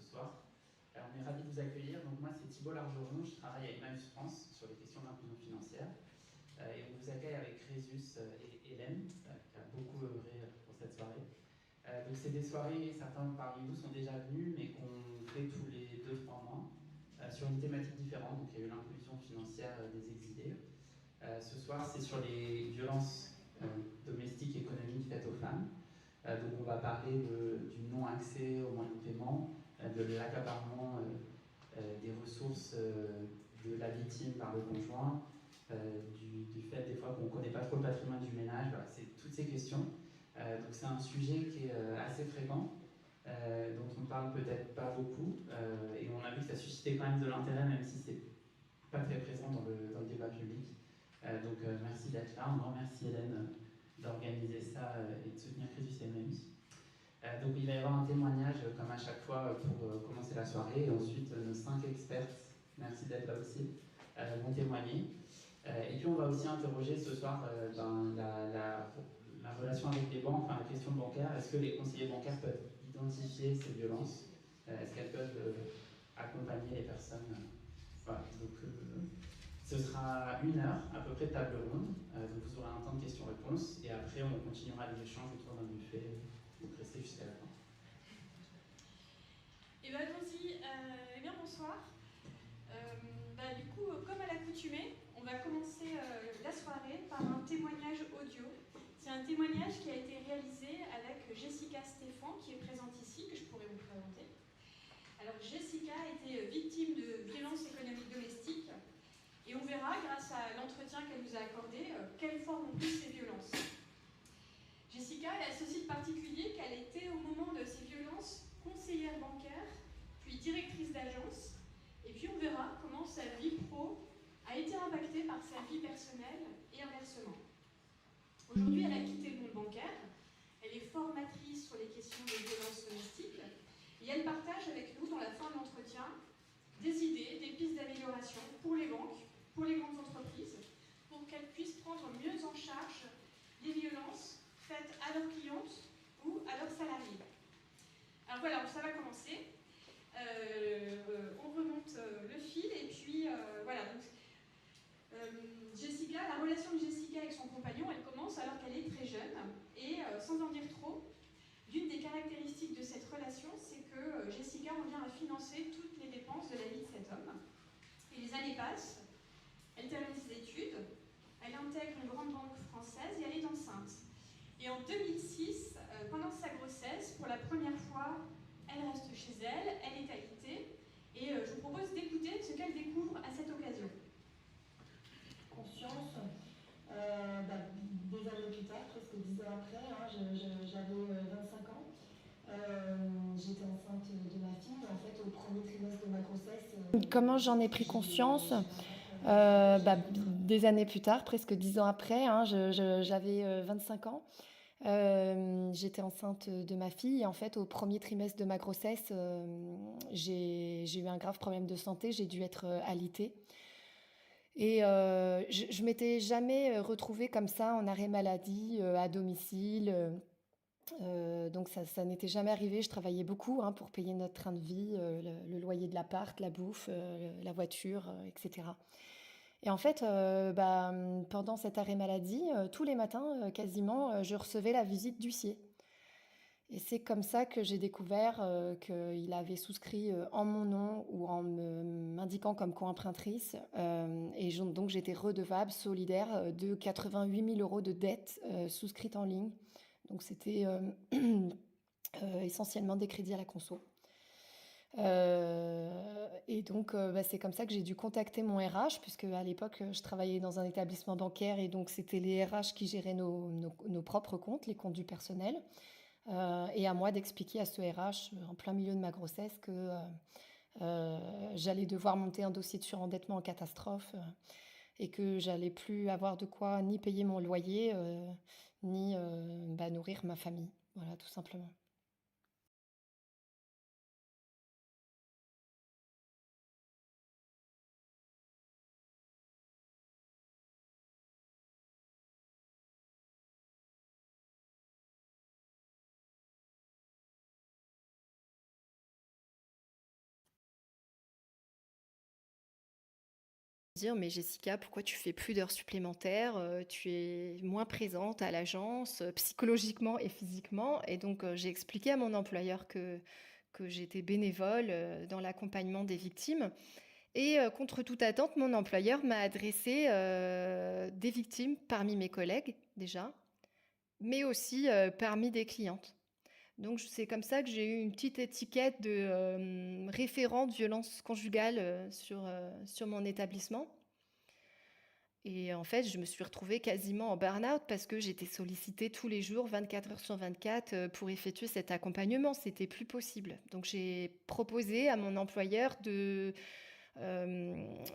soir. On est ravis de vous accueillir. Donc moi, c'est Thibault Largeron, je travaille à Emmaüs France sur les questions d'inclusion financière. Et on vous accueille avec Crésus et Hélène, qui a beaucoup œuvré pour cette soirée. Donc c'est des soirées, certains parmi vous sont déjà venus, mais qu'on fait tous les 2-3 mois, sur une thématique différente. Donc il y a eu l'inclusion financière des exilés. Ce soir, c'est sur les violences domestiques et économiques faites aux femmes. Donc on va parler du non-accès aux moyens de paiement, de l'accaparement des ressources de la victime par le conjoint, du fait des fois qu'on ne connaît pas trop le patrimoine du ménage. Voilà, c'est toutes ces questions. Donc c'est un sujet qui est assez fréquent, dont on ne parle peut-être pas beaucoup, et on a vu que ça suscitait quand même de l'intérêt, même si c'est pas très présent dans le débat public. Donc merci d'être là. Un grand merci Hélène d'organiser ça et de soutenir Crésus et Emmaüs. Donc il va y avoir un témoignage comme à chaque fois pour commencer la soirée, et ensuite nos 5 experts, merci d'être là aussi, vont témoigner. Et puis on va aussi interroger ce soir la relation avec les banques, enfin la question bancaire. Est-ce que les conseillers bancaires peuvent identifier ces violences? Est-ce qu'elles peuvent accompagner les personnes? Voilà, donc ce sera 1 heure à peu près de table ronde, donc vous aurez un temps de questions-réponses, et après on continuera les échanges autour d'un buffet, donc restez jusqu'à la fin. Et bien allons-y, bien bonsoir. Du coup, comme à l'accoutumée, on va commencer la soirée par un témoignage audio. C'est un témoignage qui a été réalisé avec Jessica Stéphan, qui est présente ici, que je pourrais vous présenter. Alors Jessica a été victime de violences économiques domestiques, et on verra, grâce à l'entretien qu'elle nous a accordé, quelles formes ont pris ces violences. Jessica est à ceci de particulier qu'elle était, au moment de ces violences, conseillère bancaire, puis directrice d'agence, et puis on verra comment sa vie pro a été impactée par sa vie personnelle et inversement. Aujourd'hui, elle a quitté le monde bancaire, elle est formatrice sur les questions de violences domestiques, et elle partage avec nous, dans la fin de l'entretien, des idées, des pistes d'amélioration pour les banques, pour les grandes entreprises, pour qu'elles puissent prendre mieux en charge les violences faites à leurs clientes ou à leurs salariés. Alors voilà, ça va commencer. On remonte le fil et puis voilà. Donc, Jessica, la relation de Jessica avec son compagnon, elle commence alors qu'elle est très jeune et sans en dire trop, l'une des caractéristiques de cette relation, c'est que Jessica en vient à financer toutes les dépenses de la vie de cet homme. Et les années passent, elle termine ses études, elle intègre une grande banque française et elle est enceinte. Et en 2006, pendant sa grossesse, pour la première fois, elle reste chez elle, elle est alitée, et je vous propose d'écouter ce qu'elle découvre à cette occasion. Conscience, des années plus tard, presque 10 ans après, j'avais 25 ans. J'étais enceinte de ma fille, en fait, au premier trimestre de ma grossesse. Comment j'en ai pris conscience? Des années plus tard, presque 10 ans après, j'avais 25 ans. J'étais enceinte de ma fille et en fait au premier trimestre de ma grossesse, j'ai eu un grave problème de santé, j'ai dû être alitée. Et je m'étais jamais retrouvée comme ça en arrêt maladie à domicile. Donc ça n'était jamais arrivé. Je travaillais beaucoup pour payer notre train de vie, le loyer de l'appart, la bouffe, la voiture, etc. Et en fait, pendant cet arrêt maladie, tous les matins, quasiment, je recevais la visite d'huissier. Et c'est comme ça que j'ai découvert qu'il avait souscrit en mon nom ou en m'indiquant comme co-empruntrice. Donc j'étais redevable, solidaire de 88 000 € de dettes souscrites en ligne. Donc c'était essentiellement des crédits à la conso. Et donc c'est comme ça que j'ai dû contacter mon RH, puisque à l'époque je travaillais dans un établissement bancaire et donc c'était les RH qui géraient nos propres comptes, les comptes du personnel. Et à moi d'expliquer à ce RH en plein milieu de ma grossesse que j'allais devoir monter un dossier de surendettement en catastrophe et que j'allais plus avoir de quoi ni payer mon loyer ni nourrir ma famille. Voilà, tout simplement. dire, mais Jessica, pourquoi tu fais plus d'heures supplémentaires? Tu es moins présente à l'agence, psychologiquement et physiquement. Et donc, j'ai expliqué à mon employeur que j'étais bénévole dans l'accompagnement des victimes. Et contre toute attente, mon employeur m'a adressé des victimes parmi mes collègues déjà, mais aussi parmi des clientes. Donc c'est comme ça que j'ai eu une petite étiquette de référente violence conjugale sur mon établissement. Et en fait, je me suis retrouvée quasiment en burn-out parce que j'étais sollicitée tous les jours, 24 heures sur 24, pour effectuer cet accompagnement. C'était plus possible. Donc j'ai proposé à mon employeur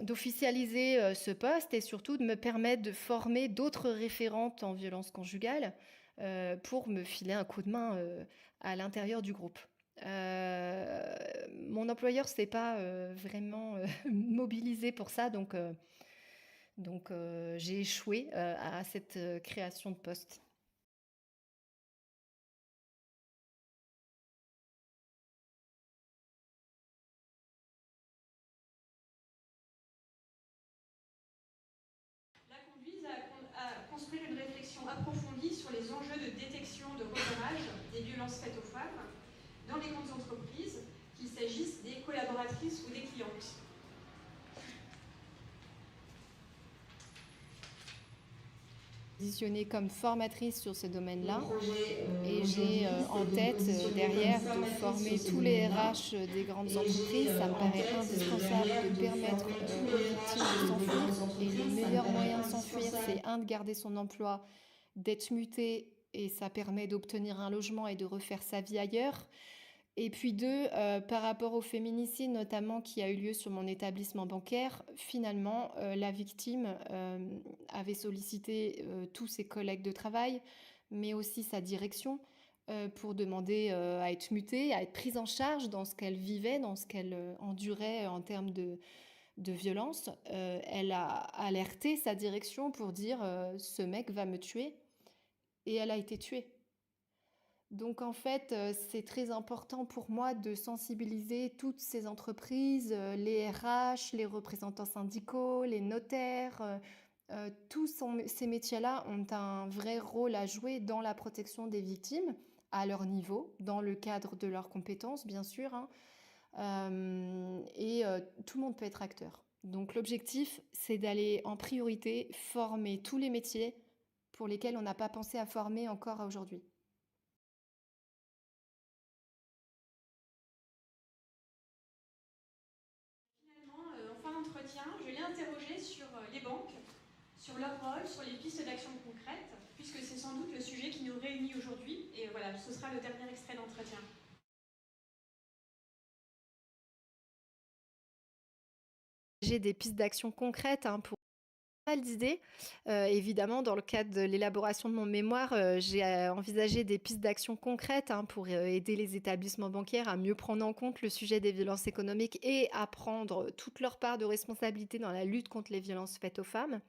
d'officialiser ce poste et surtout de me permettre de former d'autres référentes en violence conjugale pour me filer un coup de main à l'intérieur du groupe. Mon employeur s'est pas vraiment mobilisé pour ça, donc j'ai échoué à cette création de poste. La conduise à construire une réflexion approfondie sur les enjeux de détection de repérage des violences faites aux femmes dans les grandes entreprises, qu'il s'agisse des collaboratrices ou des clientes. Positionnée comme formatrice sur ce domaine-là et j'ai en tête derrière de former tous les RH des grandes entreprises. Ça me paraît indispensable de permettre aux victimes de s'enfuir et le meilleur moyen de s'enfuir, c'est de garder son emploi, d'être muté et ça permet d'obtenir un logement et de refaire sa vie ailleurs. Et puis deux, par rapport au féminicide notamment qui a eu lieu sur mon établissement bancaire, finalement, la victime avait sollicité tous ses collègues de travail, mais aussi sa direction, pour demander à être mutée, à être prise en charge dans ce qu'elle vivait, dans ce qu'elle endurait en termes de violence. Elle a alerté sa direction pour dire ce mec va me tuer, et elle a été tuée. Donc en fait, c'est très important pour moi de sensibiliser toutes ces entreprises, les RH, les représentants syndicaux, les notaires, ces métiers-là ont un vrai rôle à jouer dans la protection des victimes, à leur niveau, dans le cadre de leurs compétences, bien sûr, hein. Tout le monde peut être acteur. Donc l'objectif, c'est d'aller en priorité former tous les métiers pour lesquels on n'a pas pensé à former encore aujourd'hui. En fin d'entretien, je l'ai interrogé sur les banques, sur leur rôle, sur les pistes d'action concrètes, puisque c'est sans doute le sujet qui nous réunit aujourd'hui. Et voilà, ce sera le dernier extrait d'entretien. J'ai des pistes d'action concrètes pour pas mal d'idées. Évidemment, dans le cadre de l'élaboration de mon mémoire, j'ai envisagé des pistes d'action concrètes pour aider les établissements bancaires à mieux prendre en compte le sujet des violences économiques et à prendre toute leur part de responsabilité dans la lutte contre les violences faites aux femmes.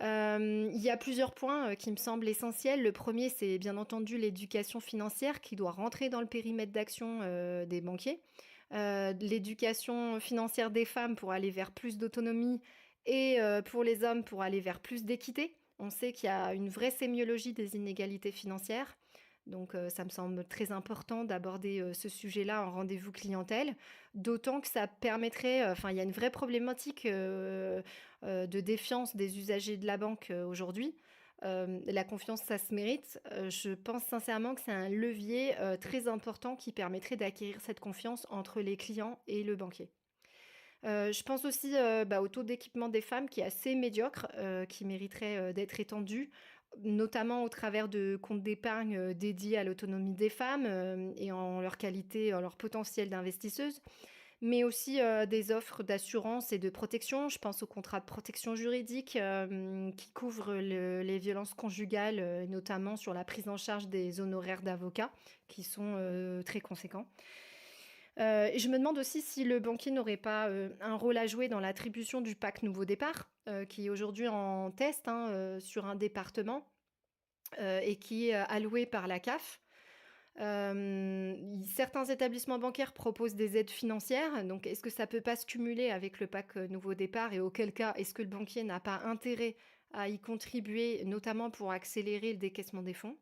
Il y a plusieurs points qui me semblent essentiels. Le premier, c'est bien entendu l'éducation financière qui doit rentrer dans le périmètre d'action des banquiers. L'éducation financière des femmes pour aller vers plus d'autonomie et pour les hommes pour aller vers plus d'équité. On sait qu'il y a une vraie sémiologie des inégalités financières. Donc ça me semble très important d'aborder ce sujet-là en rendez-vous clientèle, d'autant que ça permettrait, il y a une vraie problématique de défiance des usagers de la banque aujourd'hui. La confiance, ça se mérite. Je pense sincèrement que c'est un levier très important qui permettrait d'acquérir cette confiance entre les clients et le banquier. Je pense aussi au taux d'équipement des femmes qui est assez médiocre, qui mériterait d'être étendu, notamment au travers de comptes d'épargne dédiés à l'autonomie des femmes et en leur qualité, en leur potentiel d'investisseuses, mais aussi des offres d'assurance et de protection. Je pense aux contrats de protection juridique qui couvrent les violences conjugales, notamment sur la prise en charge des honoraires d'avocats, qui sont très conséquents. Et je me demande aussi si le banquier n'aurait pas un rôle à jouer dans l'attribution du PAC Nouveau Départ, qui est aujourd'hui en test sur un département et qui est alloué par la CAF. Certains établissements bancaires proposent des aides financières. Donc, est-ce que ça peut pas se cumuler avec le PAC Nouveau Départ et auquel cas, est-ce que le banquier n'a pas intérêt à y contribuer, notamment pour accélérer le décaissement des fonds?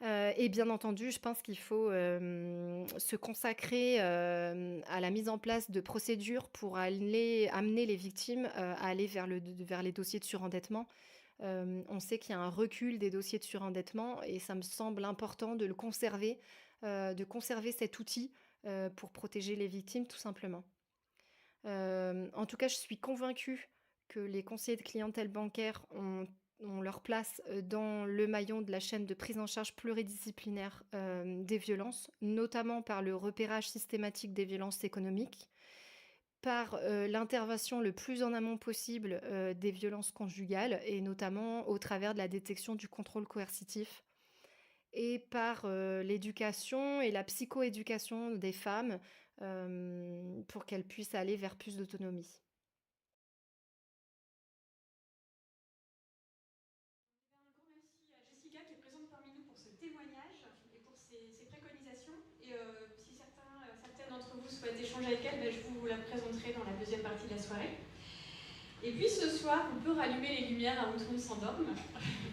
Et bien entendu, je pense qu'il faut se consacrer à la mise en place de procédures pour amener les victimes à aller vers les dossiers de surendettement. On sait qu'il y a un recul des dossiers de surendettement et ça me semble important de conserver cet outil pour protéger les victimes, tout simplement. En tout cas, je suis convaincue que les conseillers de clientèle bancaire ont leur place dans le maillon de la chaîne de prise en charge pluridisciplinaire des violences, notamment par le repérage systématique des violences économiques, par l'intervention le plus en amont possible des violences conjugales, et notamment au travers de la détection du contrôle coercitif, et par l'éducation et la psychoéducation des femmes pour qu'elles puissent aller vers plus d'autonomie. Un grand merci à Jessica qui est présente parmi nous pour ce témoignage et pour ses préconisations. Et si certaines d'entre vous souhaitent échanger avec elle, je vous la présenterai dans la deuxième partie de la soirée. Et puis ce soir, on peut rallumer les lumières avant que tout le monde s'endorme.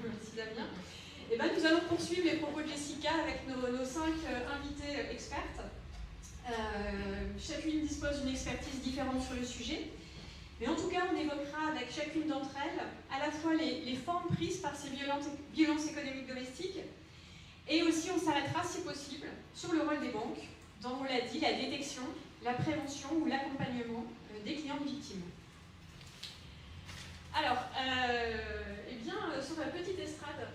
Merci Damien. Et nous allons poursuivre les propos de Jessica avec nos 5 invités expertes. Chacune dispose d'une expertise différente sur le sujet. Mais en tout cas, on évoquera avec chacune d'entre elles à la fois les formes prises par ces violences économiques domestiques, et aussi on s'arrêtera, si possible, sur le rôle des banques dans, on l'a dit, la détection, la prévention ou l'accompagnement des clientes victimes. Alors, sur la petite estrade,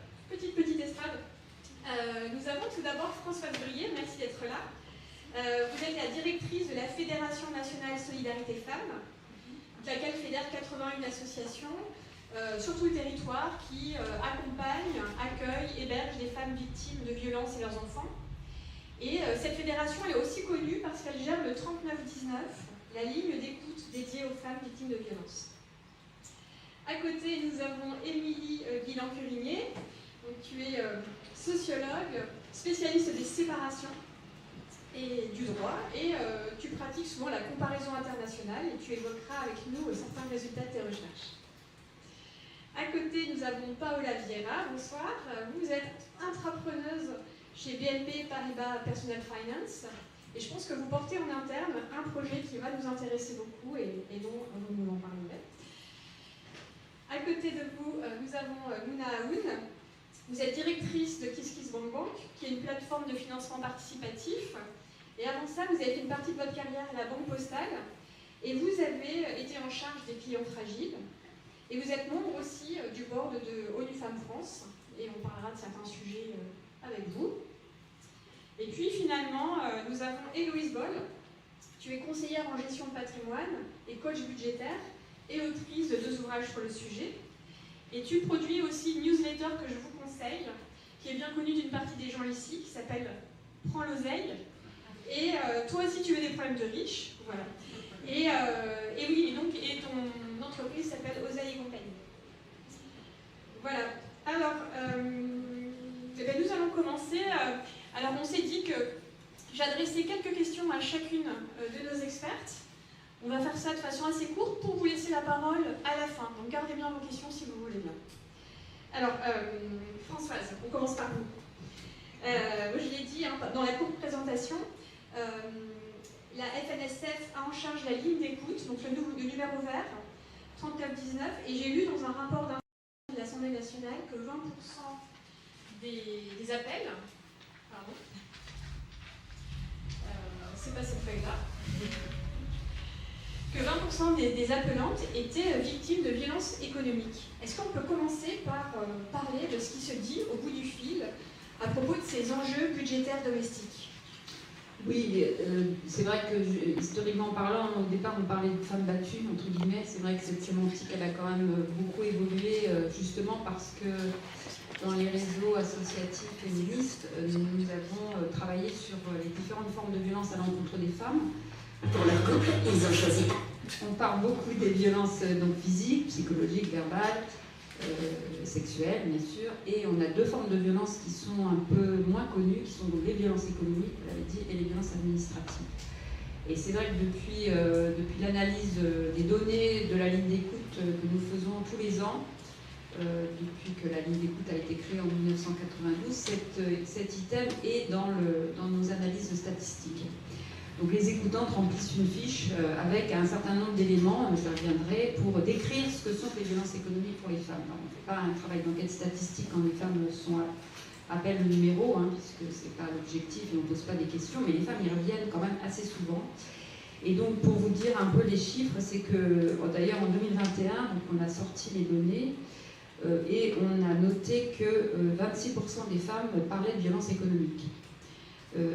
nous avons tout d'abord Françoise Brier, merci d'être là. Vous êtes la directrice de la Fédération nationale Solidarité Femmes, laquelle fédère 81 associations sur tout le territoire qui accompagnent, accueillent, hébergent des femmes victimes de violences et leurs enfants. Et cette fédération elle est aussi connue parce qu'elle gère le 3919, la ligne d'écoute dédiée aux femmes victimes de violences. À côté, nous avons Émilie Guillain-Curinier. Tu es sociologue, spécialiste des séparations et du droit, et tu pratiques souvent la comparaison internationale, et tu évoqueras avec nous certains résultats de tes recherches. À côté, nous avons Paola Vieira. Bonsoir. Vous êtes intrapreneuse chez BNP Paribas Personal Finance, et je pense que vous portez en interne un projet qui va nous intéresser beaucoup et dont vous nous en parlerez. À côté de vous, nous avons Mouna Aoun. Vous êtes directrice de KissKissBankBank, qui est une plateforme de financement participatif. Et avant ça, vous avez fait une partie de votre carrière à la Banque Postale. Et vous avez été en charge des clients fragiles. Et vous êtes membre aussi du board de ONU Femmes France. Et on parlera de certains sujets avec vous. Et puis finalement, nous avons Héloïse Boll. Tu es conseillère en gestion de patrimoine et coach budgétaire, et autrice de 2 ouvrages sur le sujet. Et tu produis aussi une newsletter que je vous conseille, qui est bien connue d'une partie des gens ici, qui s'appelle Prends l'oseille. Et toi aussi tu veux des problèmes de riches, voilà. Et ton entreprise s'appelle Oseille et compagnie. Voilà. Alors, nous allons commencer. Alors on s'est dit que j'adressais quelques questions à chacune de nos expertes. On va faire ça de façon assez courte pour vous laisser la parole à la fin. Donc gardez bien vos questions si vous voulez bien. Alors, Françoise, on commence par vous. Je l'ai dit dans la courte présentation, la FNSF a en charge la ligne d'écoute, donc le numéro vert, 3919, et j'ai lu dans un rapport de l'Assemblée nationale que 20% des appels, pardon, c'est pas cette feuille-là, que 20% des appelantes étaient victimes de violences économiques. Est-ce qu'on peut commencer par parler de ce qui se dit au bout du fil à propos de ces enjeux budgétaires domestiques? Oui, c'est vrai que historiquement parlant, au départ on parlait de femmes battues, entre guillemets. C'est vrai que cette sémantique elle a quand même beaucoup évolué, justement parce que dans les réseaux associatifs féministes, nous avons travaillé sur les différentes formes de violence à l'encontre des femmes. Pour leur couple, ils ont choisi. On parle beaucoup des violences donc, physiques, psychologiques, verbales, sexuelles, bien sûr, et on a deux formes de violences qui sont un peu moins connues, qui sont donc les violences économiques, vous l'avez dit, et les violences administratives. Et c'est vrai que depuis l'analyse des données de la ligne d'écoute que nous faisons tous les ans, depuis que la ligne d'écoute a été créée en 1992, cet item est dans nos analyses statistiques. Donc les écoutantes remplissent une fiche avec un certain nombre d'éléments, je reviendrai, pour décrire ce que sont les violences économiques pour les femmes. Alors, on ne fait pas un travail d'enquête statistique quand les femmes appellent le numéro, puisque ce n'est pas l'objectif et on ne pose pas des questions, mais les femmes y reviennent quand même assez souvent. Et donc pour vous dire un peu les chiffres, c'est que d'ailleurs en 2021, donc on a sorti les données et on a noté que 26% des femmes parlaient de violences économiques.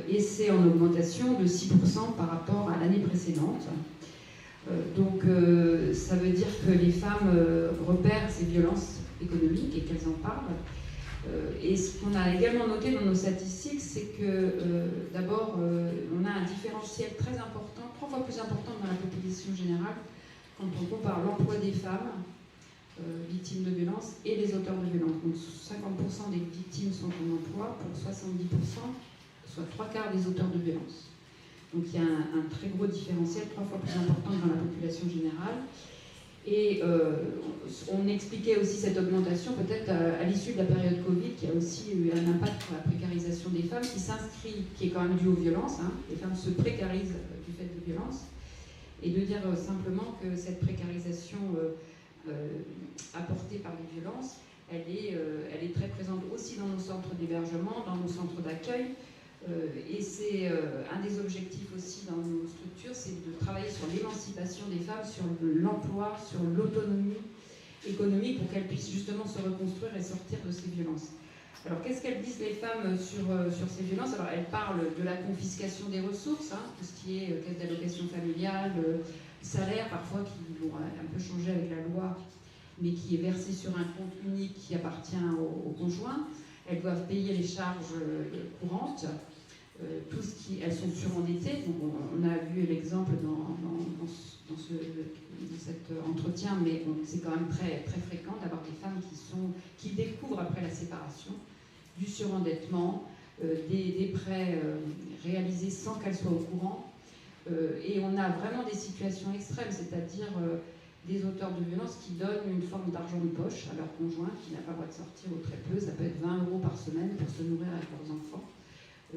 Et c'est en augmentation de 6% par rapport à l'année précédente. Donc ça veut dire que les femmes repèrent ces violences économiques et qu'elles en parlent. Et ce qu'on a également noté dans nos statistiques, c'est que d'abord, on a un différentiel très important, 3 fois plus important dans la population générale, quand on compare l'emploi des femmes victimes de violences et les auteurs de violences. Donc 50% des victimes sont en emploi pour 70%, soit 3/4 des auteurs de violences. Donc il y a un très gros différentiel, 3 fois plus important que dans la population générale. Et on expliquait aussi cette augmentation peut-être à l'issue de la période Covid, qui a aussi eu un impact sur la précarisation des femmes, qui est quand même due aux violences. Les femmes se précarisent du fait de violences. Et de dire simplement que cette précarisation apportée par les violences, elle est très présente aussi dans nos centres d'hébergement, dans nos centres d'accueil. Et c'est un des objectifs aussi dans nos structures, c'est de travailler sur l'émancipation des femmes, sur l'emploi, sur l'autonomie économique pour qu'elles puissent justement se reconstruire et sortir de ces violences. Alors qu'est-ce qu'elles disent les femmes sur ces violences? Alors elles parlent de la confiscation des ressources, tout ce qui est caisse d'allocation familiale, salaire parfois qui vont un peu changer avec la loi, mais qui est versé sur un compte unique qui appartient au conjoint. Elles doivent payer les charges courantes. Elles sont surendettées. Donc on a vu l'exemple dans cet entretien, mais c'est quand même très, très fréquent d'avoir des femmes qui découvrent après la séparation du surendettement, des prêts réalisés sans qu'elles soient au courant. Et on a vraiment des situations extrêmes, c'est-à-dire des auteurs de violences qui donnent une forme d'argent de poche à leur conjoint qui n'a pas le droit de sortir ou très peu. Ça peut être 20 € par semaine pour se nourrir avec leurs enfants,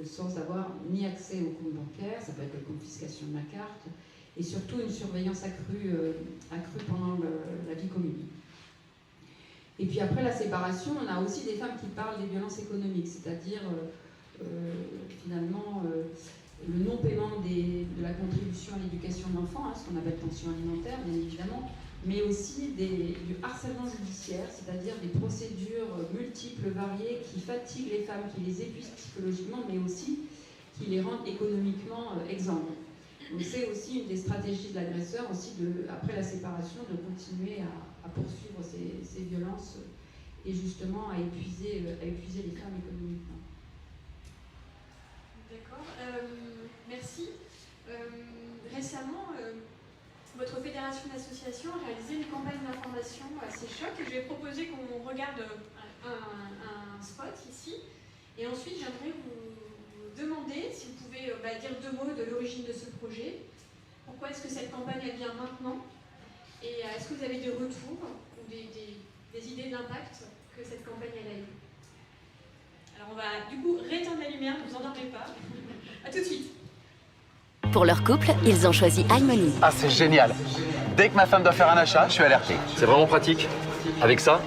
sans avoir ni accès au compte bancaire. Ça peut être la confiscation de la carte et surtout une surveillance accrue pendant la vie commune. Et puis après la séparation, on a aussi des femmes qui parlent des violences économiques, c'est-à-dire finalement le non-paiement de la contribution à l'éducation de l'enfant, ce qu'on appelle pension alimentaire, bien évidemment, mais aussi du harcèlement judiciaire, c'est-à-dire des procédures multiples, variées, qui fatiguent les femmes, qui les épuisent psychologiquement, mais aussi qui les rendent économiquement exsangues. Donc c'est aussi une des stratégies de l'agresseur, aussi après la séparation, de continuer à poursuivre ces violences et justement à épuiser les femmes économiquement. D'accord, merci. Récemment, votre fédération d'associations a réalisé une campagne d'information assez choc et je vais proposer qu'on regarde un spot ici et ensuite j'aimerais vous demander si vous pouvez dire 2 mots de l'origine de ce projet, pourquoi est-ce que cette campagne elle vient maintenant et est-ce que vous avez des retours ou des idées d'impact que cette campagne elle a eu. Alors on va du coup rééteindre la lumière, ne vous endormez pas. A tout de suite. Pour leur couple, ils ont choisi iMoney. Ah, c'est génial. Dès que ma femme doit faire un achat, je suis alerté. C'est vraiment pratique. Avec ça,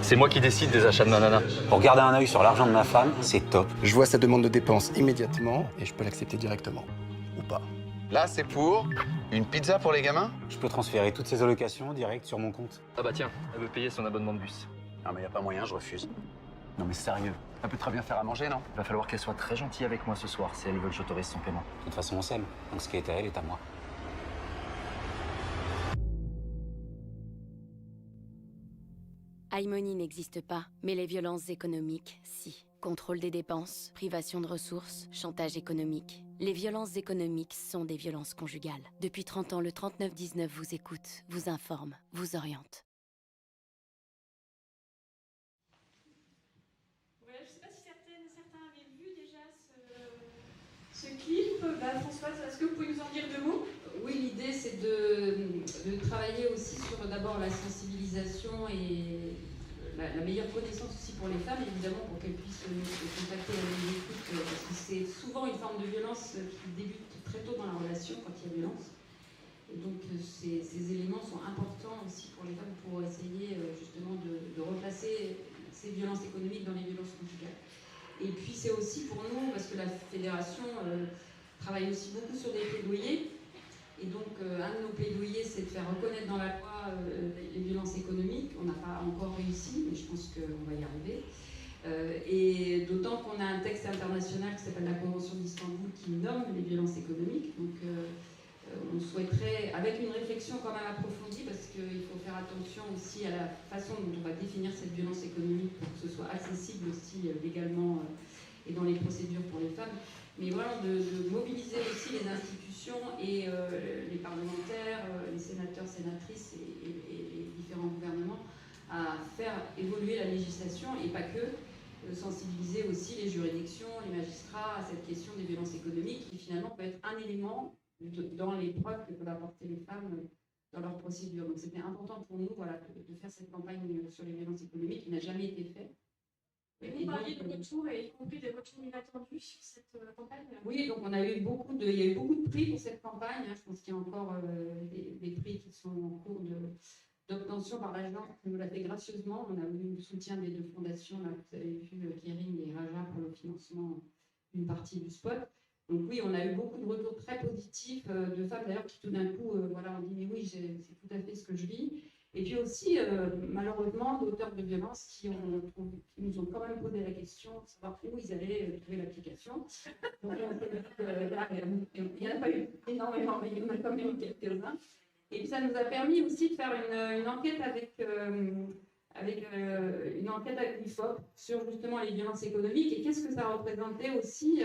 c'est moi qui décide des achats de ma nana. Pour garder un œil sur l'argent de ma femme, c'est top. Je vois sa demande de dépense immédiatement et je peux l'accepter directement. Ou pas. Là, c'est pour une pizza pour les gamins? Je peux transférer toutes ces allocations direct sur mon compte. Ah bah tiens, elle veut payer son abonnement de bus. Non mais y a pas moyen, je refuse. Non mais sérieux, elle peut très bien faire à manger, non? Il va falloir qu'elle soit très gentille avec moi ce soir si elle veut que j'autorise son paiement. De toute façon, on s'aime. Donc ce qui est à elle est à moi. iMoney n'existe pas, mais les violences économiques, si. Contrôle des dépenses, privation de ressources, chantage économique. Les violences économiques sont des violences conjugales. Depuis 30 ans, le 3919 vous écoute, vous informe, vous oriente. Françoise, est-ce que vous pouvez nous en dire 2 mots? Oui, l'idée c'est de travailler aussi sur d'abord la sensibilisation et la meilleure connaissance aussi pour les femmes, évidemment, pour qu'elles puissent nous contacter à l'écoute, parce que c'est souvent une forme de violence qui débute très tôt dans la relation quand il y a violence. Et donc ces éléments sont importants aussi pour les femmes pour essayer justement de replacer ces violences économiques dans les violences conjugales. Et puis c'est aussi pour nous, parce que la fédération travaille aussi beaucoup sur des plaidoyers. Et donc, un de nos plaidoyers, c'est de faire reconnaître dans la loi les violences économiques. On n'a pas encore réussi, mais je pense qu'on va y arriver. Et d'autant qu'on a un texte international qui s'appelle la Convention d'Istanbul qui nomme les violences économiques. Donc, on souhaiterait, avec une réflexion quand même approfondie, parce qu'il faut faire attention aussi à la façon dont on va définir cette violence économique pour que ce soit accessible aussi légalement et dans les procédures pour les femmes. Mais voilà, de mobiliser aussi les institutions et les parlementaires, les sénateurs, sénatrices et les différents gouvernements à faire évoluer la législation et pas que, sensibiliser aussi les juridictions, les magistrats à cette question des violences économiques qui finalement peut être un élément dans les preuves que peuvent apporter les femmes dans leur procédure. Donc c'était important pour nous voilà, de faire cette campagne sur les violences économiques qui n'a jamais été faite. Et vous parliez de retours, et y compris des retours inattendus sur cette campagne. Oui, donc il y a eu beaucoup de prix pour cette campagne. Je pense qu'il y a encore des prix qui sont en cours d'obtention par l'agence qui nous l'a fait gracieusement. On a eu le soutien des 2 fondations, là, vous avez vu, Kering et Raja, pour le financement d'une partie du spot. Donc oui, on a eu beaucoup de retours très positifs de femmes d'ailleurs qui tout d'un coup voilà, ont dit mais oui, c'est tout à fait ce que je vis. Et puis aussi, malheureusement, d'auteurs de violences qui nous ont quand même posé la question de savoir où ils allaient trouver l'application. Donc il n'y en a pas eu énormément, mais il y en a quand même eu quelques-uns. Et puis ça nous a permis aussi de faire une enquête avec l'IFOP sur justement les violences économiques et qu'est-ce que ça représentait aussi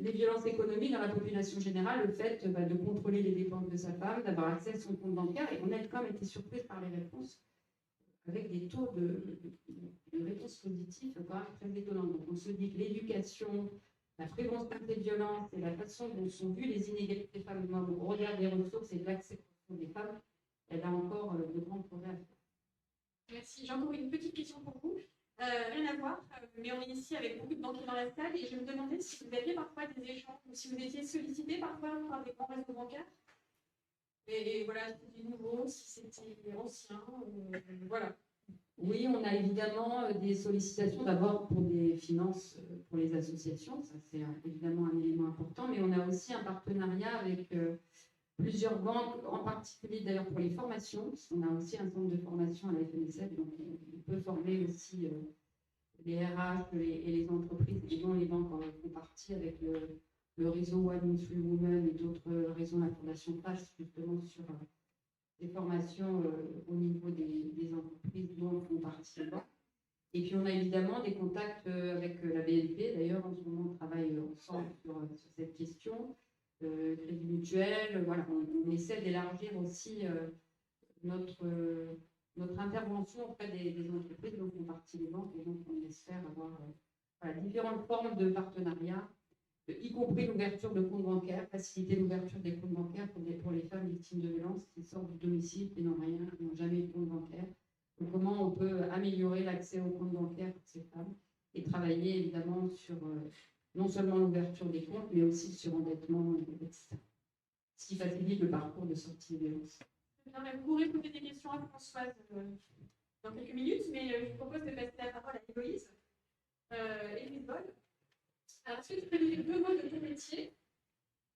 les violences économiques dans la population générale, le fait de contrôler les dépenses de sa femme, d'avoir accès à son compte bancaire, et on a quand même été surprise par les réponses, avec des taux de réponses positives quand même très étonnants. Donc on se dit que l'éducation, la prévention des violences et la façon dont sont vues les inégalités femmes-hommes au regard des ressources et de l'accès des femmes, elle a encore de grands progrès à faire. Merci. J'ai encore une petite question pour vous. Rien à voir, mais on est ici avec beaucoup de banquiers dans la salle et je me demandais si vous aviez parfois des échanges, ou si vous étiez sollicité parfois par des grands réseaux bancaires. Et voilà, si c'était nouveau, si c'était ancien, voilà. Oui, on a évidemment des sollicitations d'abord pour des finances pour les associations, ça c'est évidemment un élément important, mais on a aussi un partenariat avec plusieurs banques, en particulier d'ailleurs pour les formations, parce qu'on a aussi un centre de formation à la FNSF, donc on peut former aussi les RH et les entreprises, et dont les banques en font partie avec le réseau One in Three Women et d'autres réseaux, la Fondation PASS, justement sur des formations au niveau des entreprises dont font partie les banques. Et puis on a évidemment des contacts avec la BNP, d'ailleurs en ce moment on travaille ensemble sur cette question. Crédit mutuel, voilà, on essaie d'élargir aussi notre intervention auprès des entreprises dont font partie les banques, et donc on espère avoir différentes formes de partenariat, y compris l'ouverture de comptes bancaires, faciliter l'ouverture des comptes bancaires pour les femmes victimes de violences qui sortent du domicile, qui n'ont rien, qui n'ont jamais eu de compte bancaire. Donc comment on peut améliorer l'accès aux comptes bancaires pour ces femmes et travailler évidemment sur non seulement l'ouverture des comptes, mais aussi le surendettement, etc. Ce qui facilite le parcours de sortie de violence. Vous pourrez poser des questions à Françoise dans quelques minutes, mais je vous propose de passer la parole à Héloïse. Héloïse Boll. Alors, est-ce que tu peux nous dire 2 mots de ton métier,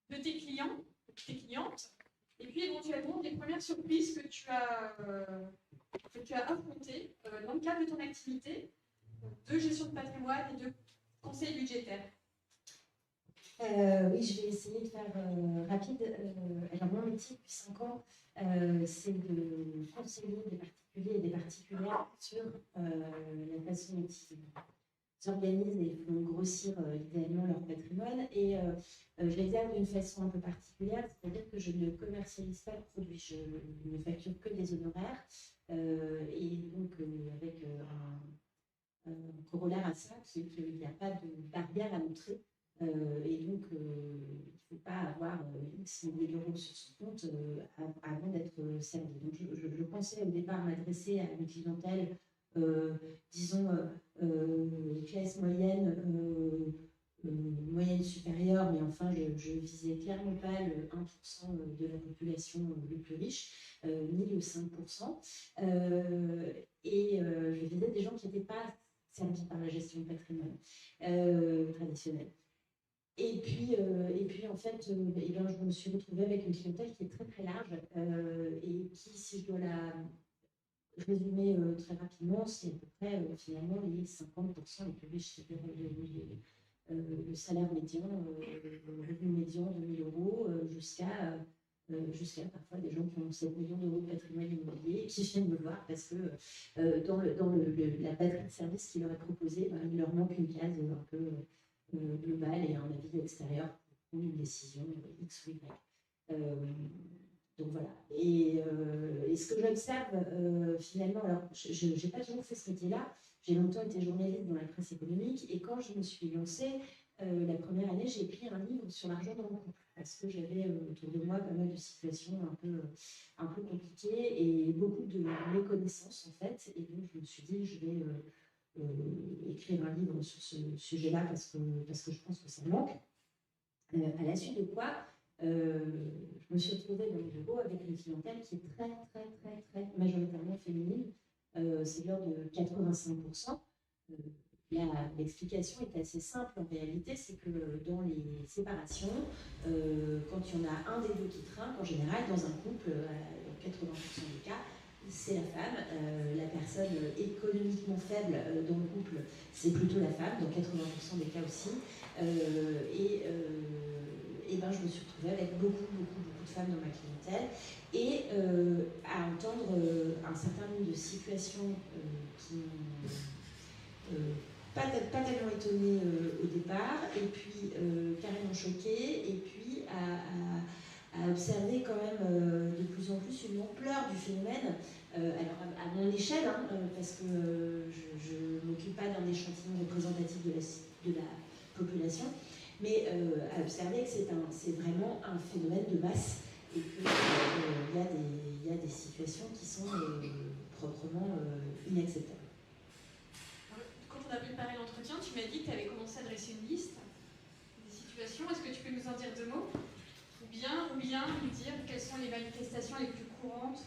de tes clients, de tes clientes, et puis éventuellement des premières surprises que tu as affrontées dans le cadre de ton activité de gestion de patrimoine et de conseil budgétaire? Oui, je vais essayer de faire rapide. Alors, mon métier depuis 5 ans, c'est de conseiller des particuliers et des particulières sur la façon dont ils s'organisent et font grossir idéalement leur patrimoine. Et je l'exerce d'une façon un peu particulière, c'est-à-dire que je ne commercialise pas le produit, je ne facture que des honoraires. Et donc, avec un corollaire à ça, c'est qu'il n'y a pas de barrière à l'entrée. Et donc, il ne faut pas avoir X milliers d'euros sur son compte avant d'être servi. Donc, je pensais au départ m'adresser à une clientèle, disons, classe moyenne, moyenne supérieure, mais enfin, je visais clairement pas le 1% de la population le plus riche, ni le 5%. Je visais des gens qui n'étaient pas servis par la gestion de patrimoine traditionnelle. Et puis en fait, je me suis retrouvée avec une clientèle qui est très très large et qui, si je dois la résumer très rapidement, c'est à peu près finalement les 50% les plus riches, c'est-à-dire le salaire médian, le revenu médian de 1 000 euros, jusqu'à parfois des gens qui ont 7 millions d'euros de patrimoine immobilier qui viennent me voir parce que dans la batterie de services qu'ils leur est proposée, il leur manque une case un peu globale et un avis extérieur pour une décision X ou Y. Donc voilà. Et ce que j'observe finalement, alors je n'ai pas toujours fait ce métier-là, j'ai longtemps été journaliste dans la presse économique et quand je me suis lancée, la première année, j'ai écrit un livre sur l'argent dans le couple parce que j'avais autour de moi pas mal de situations un peu compliquées et beaucoup de méconnaissances en fait. Et donc je me suis dit, je vais écrire un livre sur ce sujet-là parce que je pense que ça manque. À la suite de quoi, je me suis retrouvée dans le bureau avec une clientèle qui est très, très, très, très majoritairement féminine. C'est de l'ordre de 85%. L'explication est assez simple en réalité, c'est que dans les séparations, quand il y en a un des deux qui trinque, en général, dans un couple, dans 80% des cas, c'est la femme. La personne économiquement faible dans le couple, c'est plutôt la femme, dans 80% des cas aussi. Je me suis retrouvée avec beaucoup de femmes dans ma clientèle et à entendre un certain nombre de situations qui m'ont pas tellement étonnée au départ, et puis carrément choquée, et puis à observer quand même de plus en plus une ampleur du phénomène, alors à mon échelle, parce que je ne m'occupe pas d'un échantillon représentatif de la population, mais à observer que c'est vraiment un phénomène de masse et qu'il y a des situations qui sont proprement inacceptables. Quand on a préparé l'entretien, tu m'as dit que tu avais commencé à dresser une liste des situations. Est-ce que tu peux nous en dire 2 mots ou bien nous dire quelles sont les manifestations les plus courantes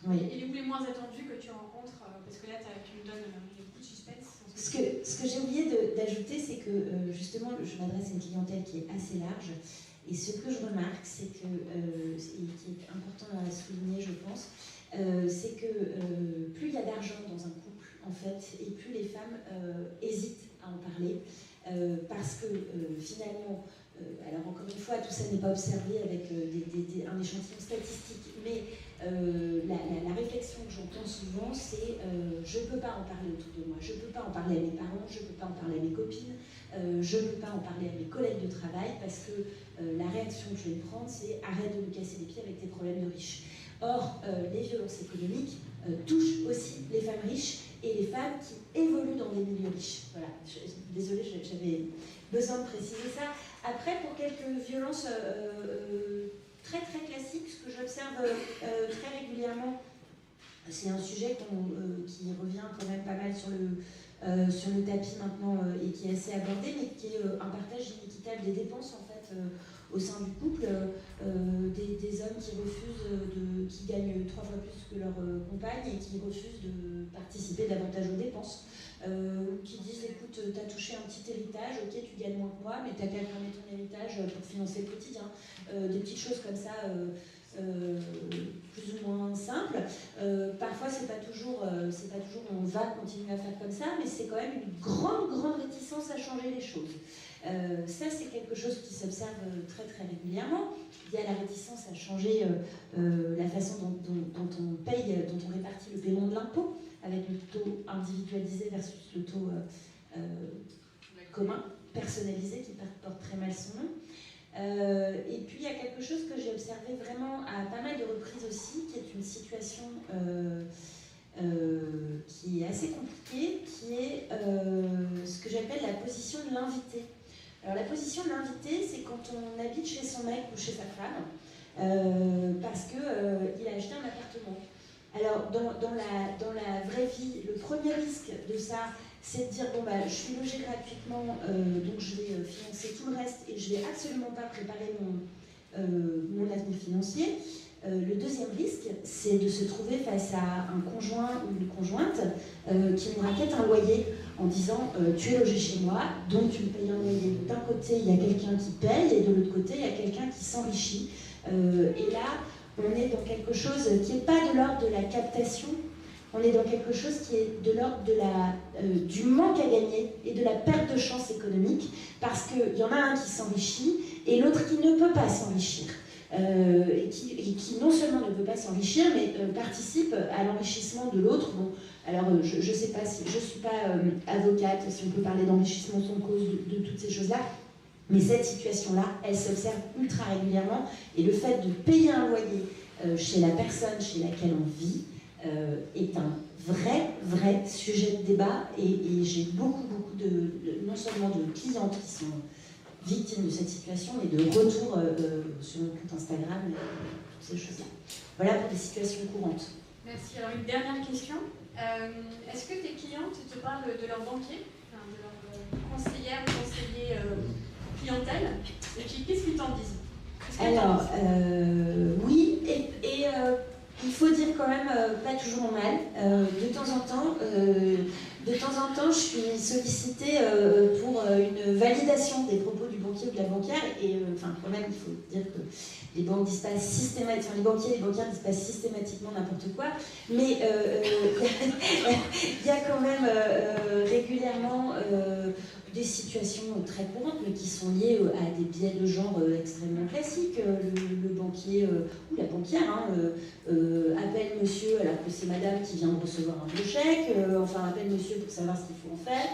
et les moins attendues que tu rencontres, parce que là tu me donnes beaucoup de suspense. Ce que j'ai oublié d'ajouter, c'est que justement, je m'adresse à une clientèle qui est assez large. Et ce que je remarque, c'est que, et qui est important à souligner, je pense, c'est que plus il y a d'argent dans un couple, en fait, et plus les femmes hésitent à en parler, parce que finalement, alors encore une fois, tout ça n'est pas observé avec un échantillon statistique, mais la réflexion que j'entends souvent, c'est je ne peux pas en parler autour de moi, je ne peux pas en parler à mes parents, je ne peux pas en parler à mes copines, je ne peux pas en parler à mes collègues de travail, parce que la réaction que je vais prendre, c'est arrête de me casser les pieds avec tes problèmes de riches. Or, les violences économiques touchent aussi les femmes riches et les femmes qui évoluent dans des milieux riches. Voilà, désolée, j'avais besoin de préciser ça. Après, pour quelques violences très très classiques, ce que j'observe très régulièrement, c'est un sujet qui revient quand même pas mal sur le tapis maintenant et qui est assez abordé, mais qui est un partage inéquitable des dépenses en fait au sein du couple, des hommes qui refusent, qui gagnent 3 fois plus que leur compagne et qui refusent de participer davantage aux dépenses, qui disent écoute, t'as touché un petit héritage, ok, tu gagnes moins que moi, mais t'as qu'à fermer ton héritage pour financer le quotidien. Des petites choses comme ça. Plus ou moins simple. Parfois, c'est pas toujours on va continuer à faire comme ça, mais c'est quand même une grande réticence à changer les choses. Ça, c'est quelque chose qui s'observe très très régulièrement. Il y a la réticence à changer la façon dont on paye, dont on répartit le paiement de l'impôt, avec le taux individualisé versus le taux commun, personnalisé, qui porte très mal son nom. Et puis il y a quelque chose que j'ai observé vraiment à pas mal de reprises aussi, qui est une situation qui est assez compliquée, qui est ce que j'appelle la position de l'invité. Alors la position de l'invité, c'est quand on habite chez son mec ou chez sa femme, parce qu'il a acheté un appartement. Alors dans la vraie vie, le premier risque de ça, c'est de dire bon bah je suis logée gratuitement, donc je vais financer tout le reste et je vais absolument pas préparer mon avenir financier. Le deuxième risque, c'est de se trouver face à un conjoint ou une conjointe qui nous raquette un loyer en disant tu es logé chez moi, donc tu me payes un loyer. D'un côté, il y a quelqu'un qui paye et de l'autre côté, il y a quelqu'un qui s'enrichit. Et là, on est dans quelque chose qui n'est pas de l'ordre de la captation, on est dans quelque chose qui est de l'ordre du manque à gagner et de la perte de chance économique, parce qu'il y en a un qui s'enrichit et l'autre qui ne peut pas s'enrichir. Et qui non seulement ne peut pas s'enrichir, mais participe à l'enrichissement de l'autre. Bon, alors je ne sais pas si je ne suis pas avocate, si on peut parler d'enrichissement sans cause, de toutes ces choses-là, mais cette situation-là, elle s'observe ultra régulièrement, et le fait de payer un loyer chez la personne chez laquelle on vit est un vrai sujet de débat, et j'ai beaucoup non seulement de clientes qui sont victimes de cette situation, mais de retour sur mon compte Instagram, et toutes ces choses-là. Voilà pour des situations courantes. Merci. Alors une dernière question. Est-ce que tes clientes te parlent de leur banquier, enfin, de leur conseillère, conseiller clientèle, et puis qu'est-ce qu'ils t'en disent? Alors, oui, et il faut dire quand même pas toujours mal. De temps en temps, je suis sollicitée pour une validation des propos du banquier ou de la banquière, et quand même, il faut dire que les banques disent pas systématiquement, les banquiers et les banquières disent pas systématiquement n'importe quoi, mais il y a quand même régulièrement des situations très courantes, mais qui sont liées à des biais de genre extrêmement classiques. Le banquier ou la banquière appelle monsieur alors que c'est madame qui vient de recevoir un vieux chèque, appelle monsieur pour savoir ce qu'il faut en faire.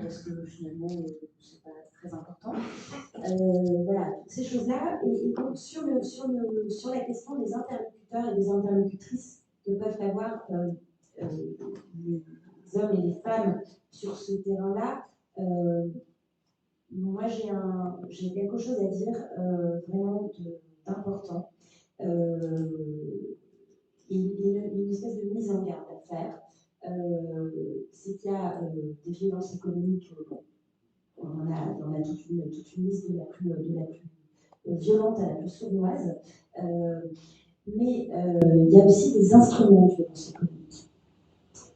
Parce que finalement, c'est pas très important. Voilà, ces choses-là. Et donc, sur la question des interlocuteurs et des interlocutrices que peuvent avoir les hommes et les femmes sur ce terrain-là, moi, j'ai quelque chose à dire vraiment d'important. Et une espèce de mise en garde à faire. C'est qu'il y a des violences économiques, on a toute une liste de la plus violente à la plus sournoise, mais il y a aussi des instruments de violence économique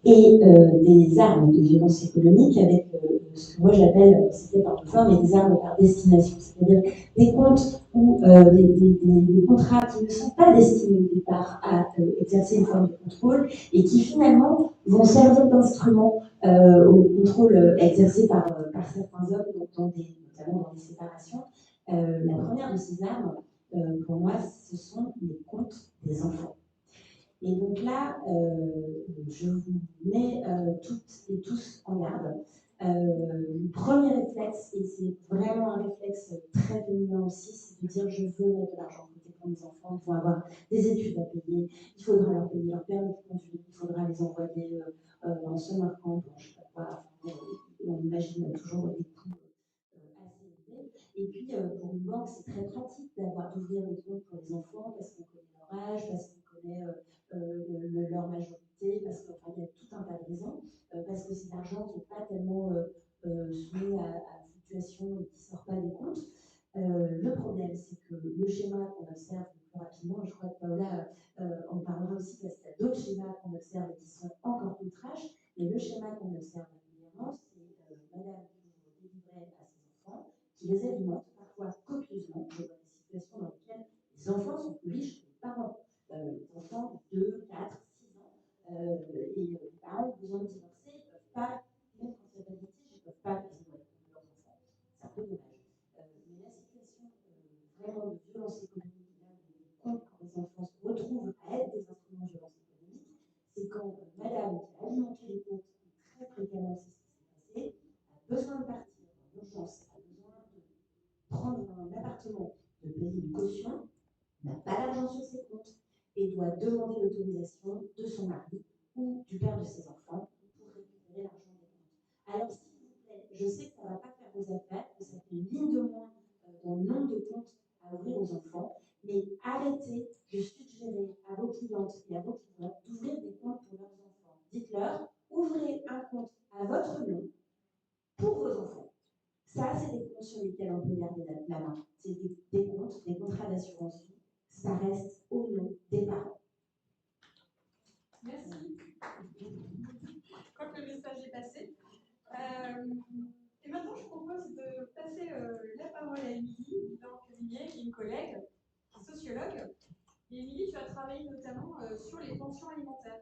et des armes de violence économique avec ce que moi j'appelle, c'est peut-être un peu fort, mais des armes par destination, c'est-à-dire des comptes ou des contrats qui ne sont pas destinés au départ à exercer une forme de contrôle et qui finalement vont servir d'instrument au contrôle exercé par certains hommes, notamment dans des séparations. La première de ces armes, pour moi, ce sont les comptes des enfants. Et donc là, je vous mets toutes et tous en garde. Le premier réflexe, et c'est vraiment un réflexe très féminin aussi, c'est de dire je veux mettre de l'argent de côté pour mes enfants, ils vont avoir des études à payer, il faudra leur payer leur permis de conduire, il faudra les envoyer en summer camp, je ne sais pas quoi, on imagine toujours des coûts assez élevés. Et puis pour une banque, c'est très pratique d'ouvrir des comptes pour les enfants parce qu'on connaît leur âge, parce qu'on connaît leur majorité, parce qu'il y a tout un tas de raisons, parce que c'est l'argent qui n'est pas tellement soumis à fluctuation et qui ne sort pas des comptes. Le problème, c'est que le schéma qu'on observe plus rapidement, et je crois que Paola en parlera aussi parce qu'il y a d'autres schémas qu'on observe et qui sont encore plus trash, mais le schéma qu'on observe régulièrement, c'est madame qui ouvre des livrets à ses enfants, qui les alimente parfois copieusement. Je vois des situations dans lesquelles les enfants sont plus riches que les parents. Les enfants de 2, 4, 6 ans, et les parents ont besoin de divorcer, ils ne peuvent pas, même quand il y a des litiges, ils ne peuvent pas les nourrir leurs enfants. C'est un peu dommage. Mais la situation vraiment de violence économique, là où les comptes pour les enfants se retrouvent à être des instruments de violence économique, c'est quand madame qui a alimenté les comptes, très fréquemment c'est ce qui s'est passé, a besoin de partir en urgence, a besoin de prendre un appartement, de payer une caution, n'a pas d'argent sur ses comptes, et doit demander l'autorisation de son mari ou du père de ses enfants pour récupérer l'argent des comptes. Alors, s'il vous plaît, je sais que ça ne va pas faire vos affaires, que ça fait une ligne de moins dans le nombre de comptes à ouvrir aux enfants, mais arrêtez de suggérer à vos clientes et à vos clients d'ouvrir des comptes pour leurs enfants. Dites-leur, ouvrez un compte à votre nom pour vos enfants. Ça, c'est des comptes sur lesquels on peut garder la main. C'est des comptes, des contrats d'assurance vie. Ça reste au nom des parents. Merci. Je crois que le message est passé. Et maintenant, je propose de passer la parole à Émilie Blanc-Cuvillier, qui est une collègue, qui est sociologue. Et Émilie, tu as travaillé notamment sur les pensions alimentaires.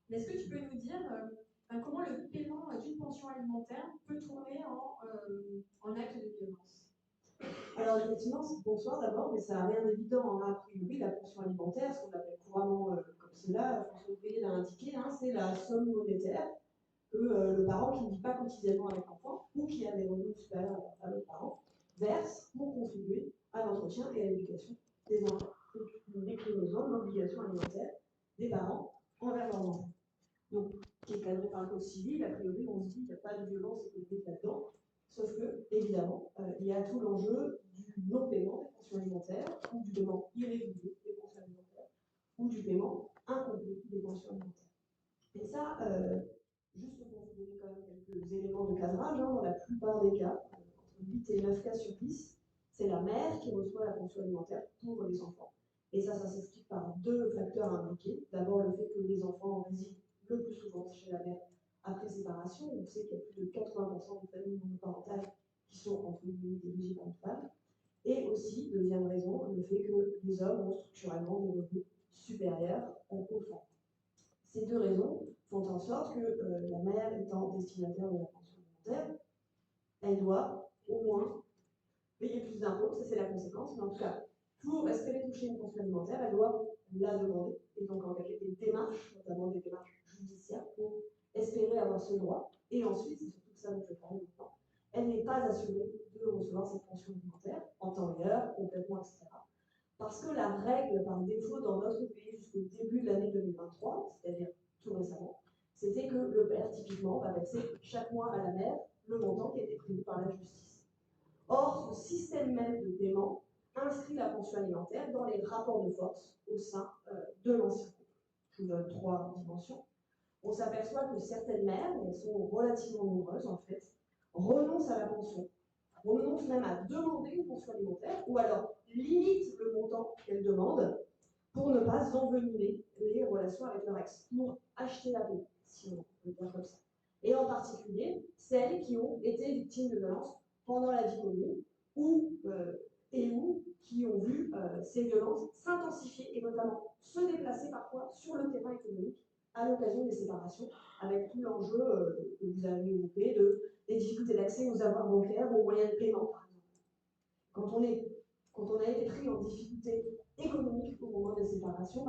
Mais est-ce que tu peux nous dire comment le paiement d'une pension alimentaire peut tourner en acte de violence? Alors effectivement, bonsoir d'abord, mais ça n'a rien d'évident. A priori, la pension alimentaire, ce qu'on appelle couramment comme cela, François Ouvrier l'a indiqué, c'est la somme monétaire que le parent qui ne vit pas quotidiennement avec l'enfant ou qui a des revenus supérieurs à l'autre parent verse pour contribuer à l'entretien et à l'éducation des enfants. Donc, une déclinaison de l'obligation alimentaire des parents envers leurs enfants. Donc, qui est cadré par le code civil, a priori, on se dit qu'il n'y a pas de violence économique là-dedans. Sauf que, évidemment, il y a tout l'enjeu du non-paiement des pensions alimentaires, ou du paiement irrégulier des pensions alimentaires, ou du paiement incomplet des pensions alimentaires. Et ça, juste pour vous donner quand même quelques éléments de cadrage, dans la plupart des cas, entre 8 et 9 cas sur 10, c'est la mère qui reçoit la pension alimentaire pour les enfants. Et ça s'explique par deux facteurs impliqués. D'abord, le fait que les enfants résident le plus souvent chez la mère après séparation. On sait qu'il y a plus de 80% de familles monoparentales qui sont entre guillemets dirigées par une femme. Et aussi, deuxième raison, le fait que les hommes ont structurellement des revenus supérieurs aux femmes. Ces deux raisons font en sorte que la mère étant destinataire de la pension alimentaire, elle doit au moins payer plus d'impôts, ça c'est la conséquence, mais en tout cas, pour espérer toucher une pension alimentaire, elle doit la demander, et donc engager des démarches, notamment des démarches judiciaires, pour espérer avoir ce droit. Et ensuite, c'est surtout ça dont je parle maintenant, elle n'est pas assurée de recevoir cette pension alimentaire en temps et heure, complètement, etc. Parce que la règle par défaut dans notre pays jusqu'au début de l'année 2023, c'est-à-dire tout récemment, c'était que le père, typiquement, va verser chaque mois à la mère le montant qui a été prévu par la justice. Or, ce système même de paiement inscrit la pension alimentaire dans les rapports de force au sein de l'ancien couple. Je vous donne 3 dimensions. On s'aperçoit que certaines mères, et elles sont relativement nombreuses en fait, renoncent à la pension, renoncent même à demander une pension alimentaire, ou alors limitent le montant qu'elles demandent pour ne pas envenimer les relations avec leur ex, pour acheter la paix, si on peut dire comme ça. Et en particulier, celles qui ont été victimes de violences pendant la vie commune, ou qui ont vu ces violences s'intensifier et notamment se déplacer parfois sur le terrain économique à l'occasion des séparations, avec tout l'enjeu que vous avez évoqué des difficultés d'accès aux avoirs bancaires ou aux moyens de paiement, par exemple. Quand on a été pris en difficulté économique au moment des séparations,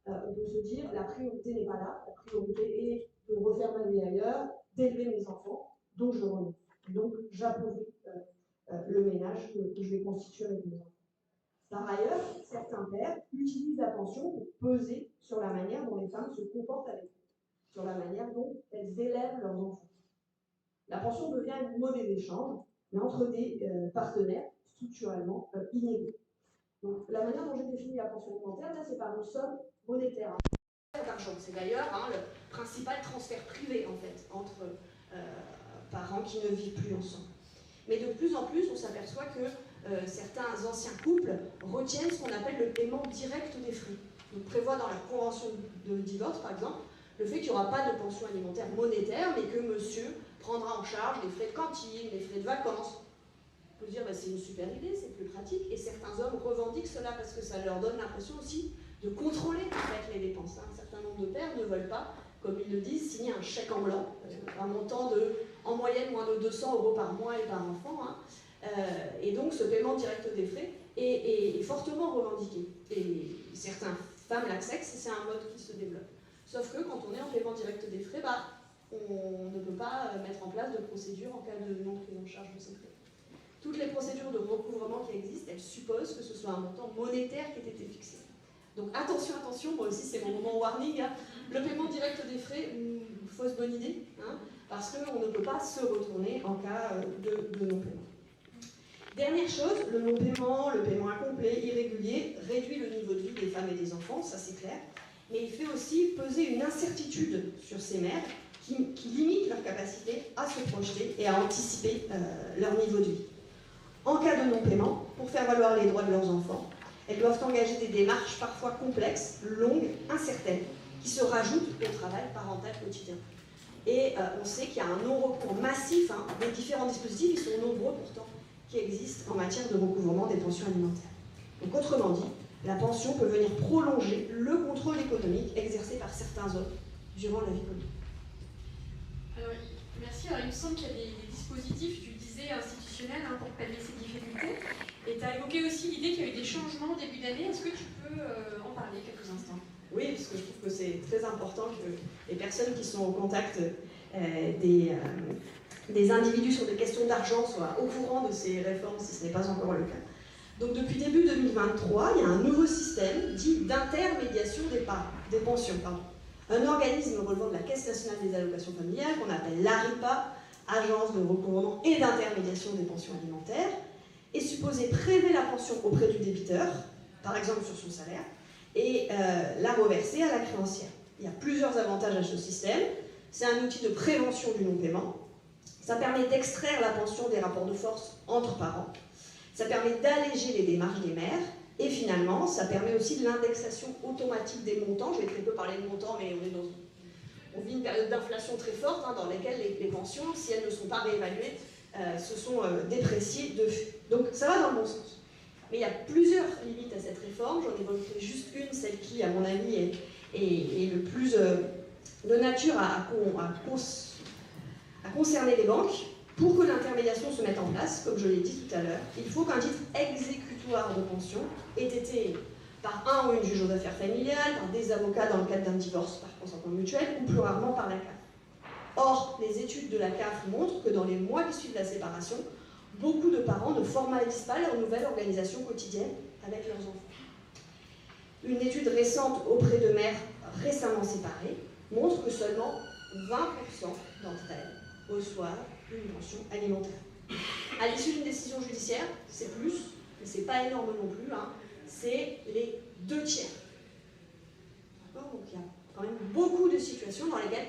on peut se dire la priorité n'est pas là, la priorité est de refaire ma vie ailleurs, d'élever mes enfants, donc je renonce. Donc j'appauvris le ménage que je vais constituer avec mes enfants. Par ailleurs, certains pères utilisent la pension pour peser sur la manière dont les femmes se comportent avec eux, sur la manière dont elles élèvent leurs enfants. La pension devient une monnaie d'échange, mais entre des partenaires structurellement inégaux. Donc la manière dont j'ai défini la pension alimentaire, là, c'est par une somme monétaire. C'est d'ailleurs le principal transfert privé en fait entre parents qui ne vivent plus ensemble. Mais de plus en plus, on s'aperçoit que certains anciens couples retiennent ce qu'on appelle le paiement direct des frais. On prévoit dans la convention de divorce, par exemple, le fait qu'il n'y aura pas de pension alimentaire monétaire, mais que monsieur prendra en charge les frais de cantine, les frais de vacances. On peut dire c'est une super idée, c'est plus pratique, et certains hommes revendiquent cela parce que ça leur donne l'impression aussi de contrôler en fait, les dépenses. Un certain nombre de pères ne veulent pas, comme ils le disent, signer un chèque en blanc, un montant de, en moyenne, moins de 200 € par mois et par enfant. Et donc ce paiement direct des frais est fortement revendiqué. Et certaines femmes l'acceptent, c'est un mode qui se développe. Sauf que quand on est en paiement direct des frais, on ne peut pas mettre en place de procédure en cas de non prise en charge de ces frais. Toutes les procédures de recouvrement qui existent, elles supposent que ce soit un montant monétaire qui ait été fixé. Donc attention, attention, moi aussi c'est mon moment warning, hein. Le paiement direct des frais, fausse bonne idée, hein, parce qu'on ne peut pas se retourner en cas de non-paiement. Dernière chose, le non-paiement, le paiement incomplet, irrégulier, réduit le niveau de vie des femmes et des enfants, ça c'est clair, mais il fait aussi peser une incertitude sur ces mères qui limite leur capacité à se projeter et à anticiper leur niveau de vie. En cas de non-paiement, pour faire valoir les droits de leurs enfants, elles doivent engager des démarches parfois complexes, longues, incertaines, qui se rajoutent au travail parental quotidien. Et on sait qu'il y a un non-recours massif, hein, des différents dispositifs, ils sont nombreux pourtant, qui existent en matière de recouvrement des pensions alimentaires. Donc autrement dit, la pension peut venir prolonger le contrôle économique exercé par certains hommes durant la vie commune. Alors, merci. Alors, il me semble qu'il y a des dispositifs, tu disais, institutionnels, hein, pour pallier ces difficultés. Et tu as évoqué aussi l'idée qu'il y avait des changements au début d'année. Est-ce que tu peux en parler quelques instants? Oui, parce que je trouve que c'est très important que les personnes qui sont au contact des individus sur des questions d'argent soient au courant de ces réformes, si ce n'est pas encore le cas. Donc depuis début 2023, il y a un nouveau système dit d'intermédiation des pensions. Un organisme relevant de la Caisse nationale des allocations familiales, qu'on appelle l'ARIPA, Agence de recouvrement et d'intermédiation des pensions alimentaires, est supposé prélever la pension auprès du débiteur, par exemple sur son salaire, et la reverser à la créancière. Il y a plusieurs avantages à ce système. C'est un outil de prévention du non-paiement. Ça permet d'extraire la pension des rapports de force entre parents. Ça permet d'alléger les démarches des mères. Et finalement, ça permet aussi de l'indexation automatique des montants. Je vais très peu parler de montants, mais on vit une période d'inflation très forte, hein, dans laquelle les pensions, si elles ne sont pas réévaluées, se sont dépréciées de fait. Donc ça va dans le bon sens. Mais il y a plusieurs limites à cette réforme. J'en évoquerai juste une, celle qui, à mon avis, est le plus de nature à concerner les banques. Pour que l'intermédiation se mette en place, comme je l'ai dit tout à l'heure, il faut qu'un titre exécutoire de pension ait été par un ou une juge aux affaires familiales, par des avocats dans le cadre d'un divorce par consentement mutuel, ou plus rarement par la CAF. Or, les études de la CAF montrent que dans les mois qui suivent la séparation, beaucoup de parents ne formalisent pas leur nouvelle organisation quotidienne avec leurs enfants. Une étude récente auprès de mères récemment séparées montre que seulement 20% d'entre elles reçoivent une pension alimentaire. À l'issue d'une décision judiciaire, c'est plus, mais c'est pas énorme non plus, hein, c'est les 2/3. Donc il y a quand même beaucoup de situations dans lesquelles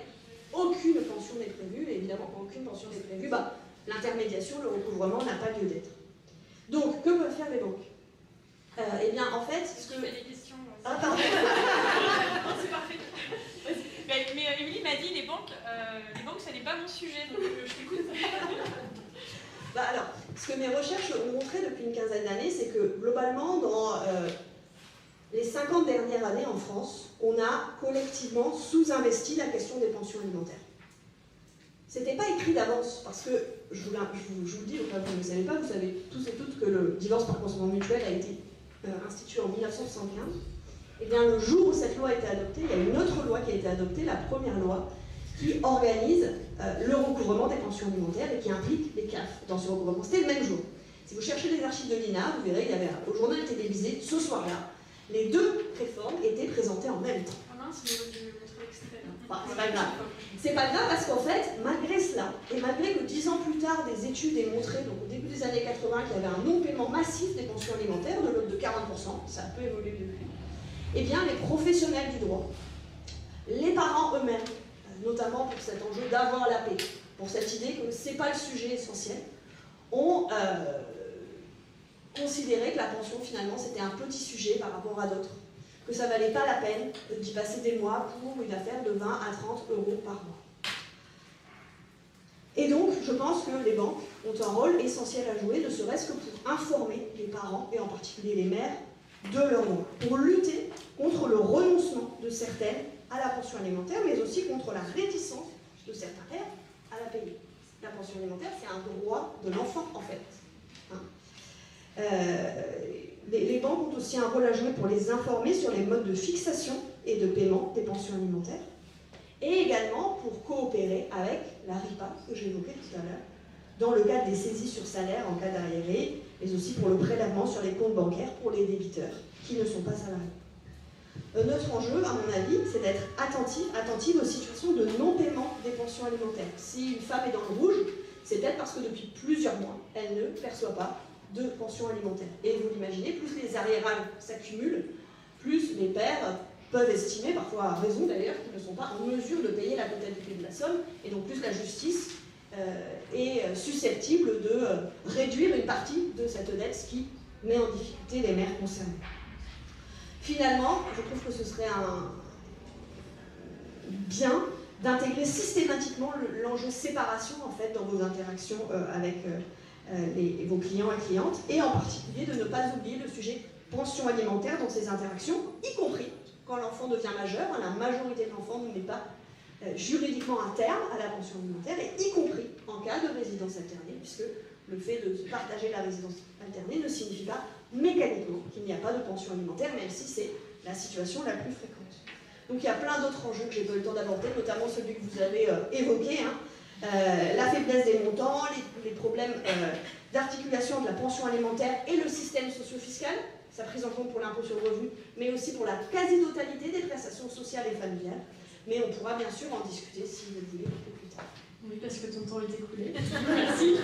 aucune pension n'est prévue, et évidemment quand aucune pension n'est prévue, l'intermédiation, le recouvrement n'a pas lieu d'être. Donc, que peuvent faire les banques? Eh bien, en fait, ce que... des questions. Ah, pardon. Non, c'est parfait. Mais Émilie m'a dit les banques, ça n'est pas mon sujet, donc je t'écoute. Alors, ce que mes recherches ont montré depuis une quinzaine d'années, c'est que globalement, dans les 50 dernières années en France, on a collectivement sous-investi la question des pensions alimentaires. C'était pas écrit d'avance, parce que, je vous le dis, enfin, vous ne le savez pas, vous savez tous et toutes que le divorce par consentement mutuel a été institué en 1975. Et bien le jour où cette loi a été adoptée, il y a une autre loi qui a été adoptée, la première loi, qui organise le recouvrement des pensions alimentaires et qui implique les CAF dans ce recouvrement. C'était le même jour. Si vous cherchez les archives de l'INA, vous verrez qu'il y avait au journal télévisé, ce soir-là, les deux réformes étaient présentées en même temps. Ah mince, je vais montrer l'extrait. C'est pas grave. C'est pas grave parce qu'en fait, malgré cela, et malgré que 10 ans plus tard, des études aient montré, donc au début des années 80, qu'il y avait un non-paiement massif des pensions alimentaires, de l'ordre de 40%, ça a peu évolué depuis, eh bien les professionnels du droit, les parents eux-mêmes, notamment pour cet enjeu d'avoir la paix, pour cette idée que ce n'est pas le sujet essentiel, ont considéré que la pension, finalement, c'était un petit sujet par rapport à d'autres, que ça ne valait pas la peine d'y passer des mois pour une affaire de 20 à 30 euros par mois. Et donc, je pense que les banques ont un rôle essentiel à jouer, ne serait-ce que pour informer les parents, et en particulier les mères, de leurs droits, pour lutter contre le renoncement de certaines à la pension alimentaire, mais aussi contre la réticence de certains pères à la payer. La pension alimentaire, c'est un droit de l'enfant, en fait. Les banques ont aussi un rôle à jouer pour les informer sur les modes de fixation et de paiement des pensions alimentaires, et également pour coopérer avec la RIPA, que j'évoquais tout à l'heure, dans le cadre des saisies sur salaire en cas d'arriéré, mais aussi pour le prélèvement sur les comptes bancaires pour les débiteurs qui ne sont pas salariés. Notre enjeu, à mon avis, c'est d'être attentive aux situations de non-paiement des pensions alimentaires. Si une femme est dans le rouge, c'est peut-être parce que depuis plusieurs mois, elle ne perçoit pas de pension alimentaire. Et vous l'imaginez, plus les arriérales s'accumulent, plus les pères peuvent estimer, parfois à raison d'ailleurs, qu'ils ne sont pas en mesure de payer la totalité de la somme, et donc plus la justice est susceptible de réduire une partie de cette dette, ce qui met en difficulté les mères concernées. Finalement, je trouve que ce serait bien d'intégrer systématiquement l'enjeu séparation en fait, dans vos interactions avec vos clients et clientes, et en particulier de ne pas oublier le sujet pension alimentaire dans ces interactions, y compris quand l'enfant devient majeur. La majorité de l'enfant ne met pas juridiquement un terme à la pension alimentaire, et y compris en cas de résidence alternée, puisque le fait de partager la résidence alternée ne signifie pas mécaniquement qu'il n'y a pas de pension alimentaire, même si c'est la situation la plus fréquente. Donc il y a plein d'autres enjeux que j'ai pas eu le temps d'aborder, notamment celui que vous avez évoqué, la faiblesse des montants, les problèmes d'articulation de la pension alimentaire et le système socio-fiscal, sa prise en compte pour l'impôt sur le revenu, mais aussi pour la quasi-totalité des prestations sociales et familiales. Mais on pourra bien sûr en discuter si vous le voulez un peu plus tard. Oui, parce que ton temps est écoulé. Merci.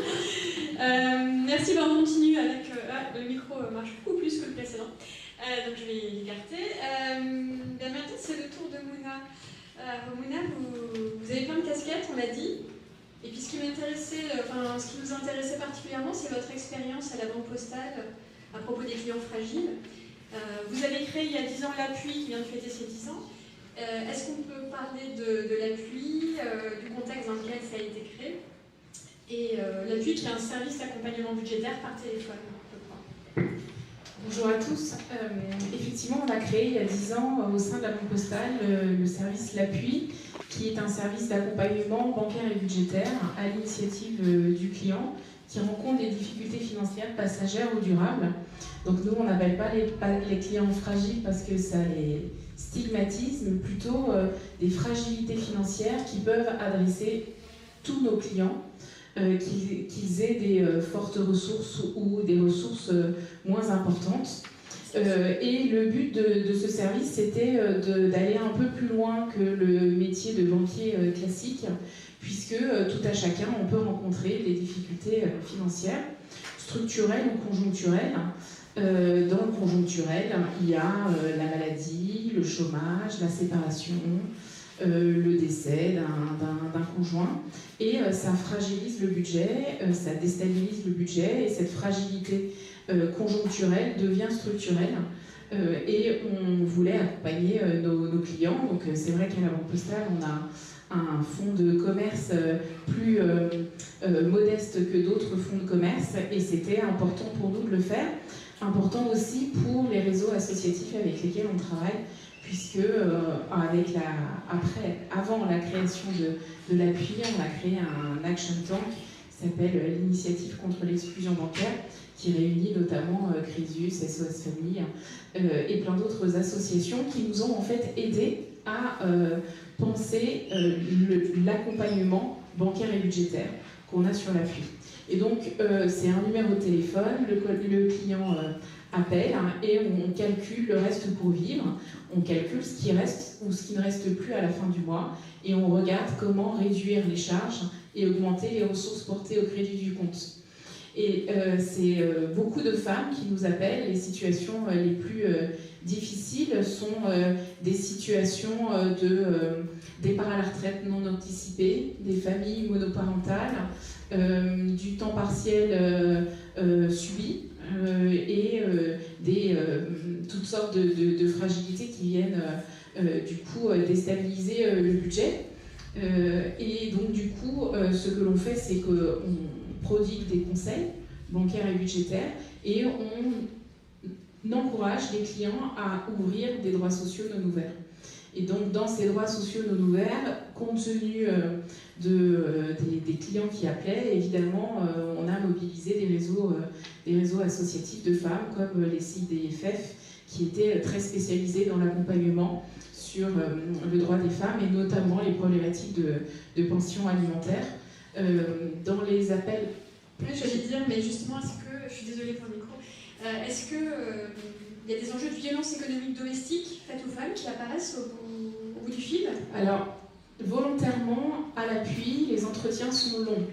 Merci, ben on continue avec... le micro marche beaucoup plus que le précédent, donc je vais l'écarter. Maintenant, c'est le tour de Mouna. Mouna, vous avez plein de casquettes, on l'a dit. Et puis ce qui nous intéressait particulièrement, c'est votre expérience à la Banque Postale à propos des clients fragiles. Vous avez créé il y a 10 ans l'Appui qui vient de fêter ses 10 ans. Est-ce qu'on peut parler de l'Appui, du contexte dans lequel ça a été créé, et l'Appui qui est un service d'accompagnement budgétaire par téléphone, je crois. Bonjour à tous. Effectivement, on a créé il y a 10 ans au sein de la Banque Postale le service l'Appui, qui est un service d'accompagnement bancaire et budgétaire à l'initiative du client qui rencontre des difficultés financières passagères ou durables. Donc nous, on n'appelle pas les clients fragiles parce que ça les stigmatise, mais plutôt des fragilités financières qui peuvent adresser tous nos clients, qu'ils aient des fortes ressources ou des ressources moins importantes. Et le but de ce service, c'était d'aller un peu plus loin que le métier de banquier classique, puisque tout à chacun, on peut rencontrer des difficultés financières, structurelles ou conjoncturelles. Dans le conjoncturel, il y a la maladie, le chômage, la séparation, le décès d'un conjoint, et ça fragilise le budget, ça déstabilise le budget, et cette fragilité conjoncturelle devient structurelle, et on voulait accompagner nos clients. Donc c'est vrai qu'à la Banque Postale, on a un fonds de commerce plus modeste que d'autres fonds de commerce, et c'était important pour nous de le faire. Important aussi pour les réseaux associatifs avec lesquels on travaille, puisque avant la création de l'Appui, on a créé un action tank qui s'appelle l'Initiative contre l'exclusion bancaire, qui réunit notamment Crésus, SOS Famille et plein d'autres associations qui nous ont en fait aidés à penser l'accompagnement bancaire et budgétaire qu'on a sur l'Appui. Et donc, c'est un numéro de téléphone, le client appelle, et on calcule le reste pour vivre, on calcule ce qui reste ou ce qui ne reste plus à la fin du mois, et on regarde comment réduire les charges et augmenter les ressources portées au crédit du compte. Et c'est beaucoup de femmes qui nous appellent. Les situations les plus difficiles sont des situations de départ à la retraite non anticipé, des familles monoparentales, du temps partiel subi, et toutes sortes de fragilités qui viennent du coup déstabiliser le budget. Et donc du coup, ce que l'on fait, c'est qu'on prodigue des conseils bancaires et budgétaires, et on encourage les clients à ouvrir des droits sociaux non ouverts. Et donc dans ces droits sociaux non ouverts, compte tenu des clients qui appelaient, évidemment, on a mobilisé des réseaux associatifs de femmes comme les CIDFF, qui étaient très spécialisés dans l'accompagnement sur le droit des femmes, et notamment les problématiques de pension alimentaire. Dans les appels Oui, j'allais dire, mais justement, est-ce que, je suis désolée pour le micro, est-ce qu'il y a des enjeux de violence économique domestique faite aux femmes qui apparaissent au bout du fil? Alors, volontairement, à l'appui, les entretiens sont longs.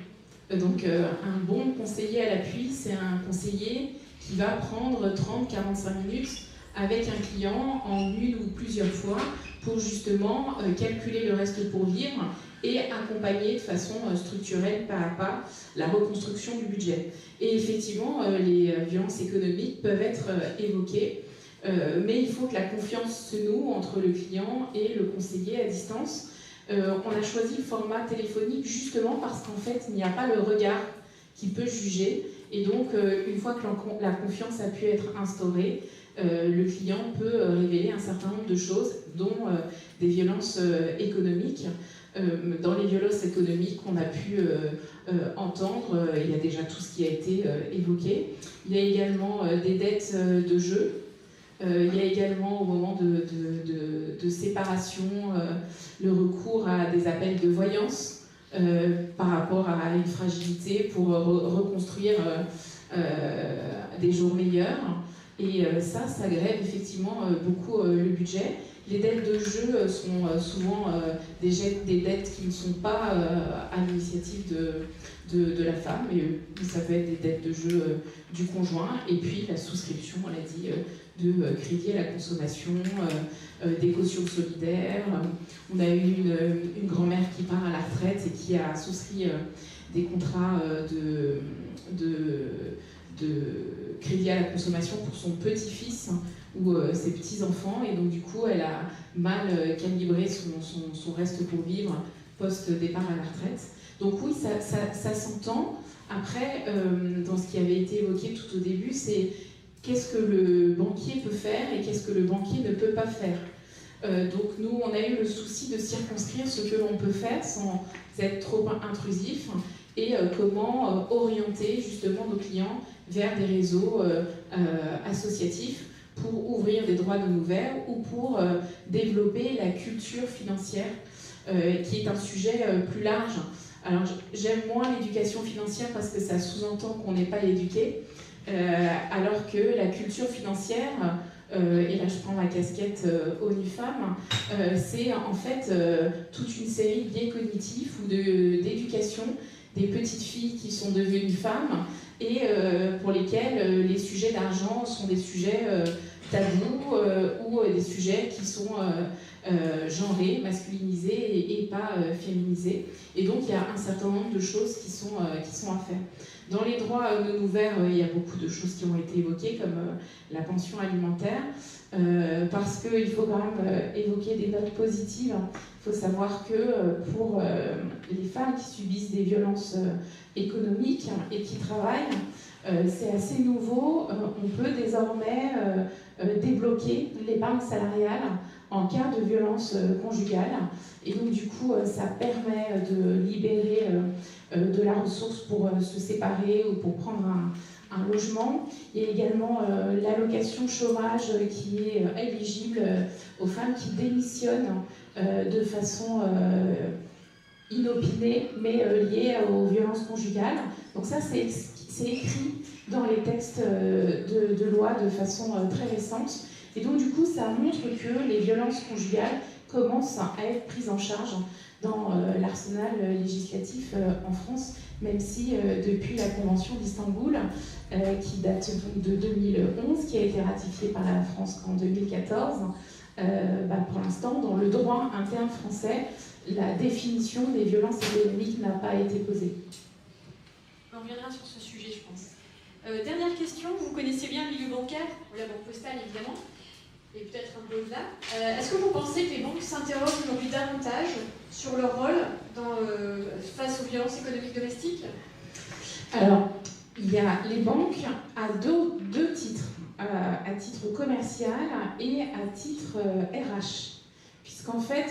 Donc, un bon conseiller à l'appui, c'est un conseiller qui va prendre 30-45 minutes avec un client en une ou plusieurs fois pour justement calculer le reste pour vivre et accompagner de façon structurelle, pas à pas, la reconstruction du budget. Et effectivement, les violences économiques peuvent être évoquées, mais il faut que la confiance se noue entre le client et le conseiller à distance. On a choisi le format téléphonique justement parce qu'en fait, il n'y a pas le regard qui peut juger. Et donc, une fois que la confiance a pu être instaurée, le client peut révéler un certain nombre de choses, dont des violences économiques. Dans les violences économiques qu'on a pu entendre, il y a déjà tout ce qui a été évoqué. Il y a également des dettes de jeu. Il y a également au moment de séparation le recours à des appels de voyance par rapport à une fragilité pour reconstruire des jours meilleurs. Et ça grève effectivement beaucoup le budget. Les dettes de jeu sont souvent des dettes qui ne sont pas à l'initiative de la femme, mais ça peut être des dettes de jeu du conjoint, et puis la souscription, on l'a dit, de crédit à la consommation, des cautions solidaires. On a eu une grand-mère qui part à la retraite et qui a souscrit des contrats de crédit à la consommation pour son petit-fils ou ses petits-enfants, et donc du coup elle a mal calibré son reste pour vivre post-départ à la retraite. Donc oui, ça s'entend. Après, dans ce qui avait été évoqué tout au début, c'est qu'est-ce que le banquier peut faire et qu'est-ce que le banquier ne peut pas faire. Donc nous, on a eu le souci de circonscrire ce que l'on peut faire sans être trop intrusif, et comment orienter justement nos clients vers des réseaux associatifs pour ouvrir des droits non ouverts ou pour développer la culture financière, qui est un sujet plus large. Alors j'aime moins l'éducation financière parce que ça sous-entend qu'on n'est pas éduqué, alors que la culture financière, et là je prends ma casquette ONU-Femmes, c'est en fait toute une série de biais cognitifs ou d'éducation des petites filles qui sont devenues femmes et pour lesquelles les sujets d'argent sont des sujets tabous ou des sujets qui sont genrés, masculinisés et pas féminisés. Et donc il y a un certain nombre de choses qui sont à faire. Dans les droits non ouverts, il y a beaucoup de choses qui ont été évoquées, comme la pension alimentaire, parce qu'il faut quand même évoquer des notes positives. Il faut savoir que pour les femmes qui subissent des violences économiques et qui travaillent, c'est assez nouveau. On peut désormais débloquer l'épargne salariale en cas de violence conjugale. Et donc du coup, ça permet de libérer de la ressource pour se séparer ou pour prendre un logement. Il y a également l'allocation chômage qui est éligible aux femmes qui démissionnent de façon inopinée, mais liée aux violences conjugales. Donc ça, c'est écrit dans les textes de loi de façon très récente. Et donc du coup, ça montre que les violences conjugales commencent à être prises en charge dans l'arsenal législatif en France, même si depuis la Convention d'Istanbul, qui date donc de 2011, qui a été ratifiée par la France en 2014, pour l'instant, dans le droit interne français, la définition des violences économiques n'a pas été posée. On reviendra sur ce sujet, je pense. Dernière question, vous connaissez bien le milieu bancaire, la banque postale évidemment, et peut-être un peu au-delà. Est-ce que vous pensez que les banques s'interrogent aujourd'hui davantage sur leur rôle face aux violences économiques domestiques? Alors, il y a les banques à deux titres, à titre commercial et à titre RH. Puisqu'en fait,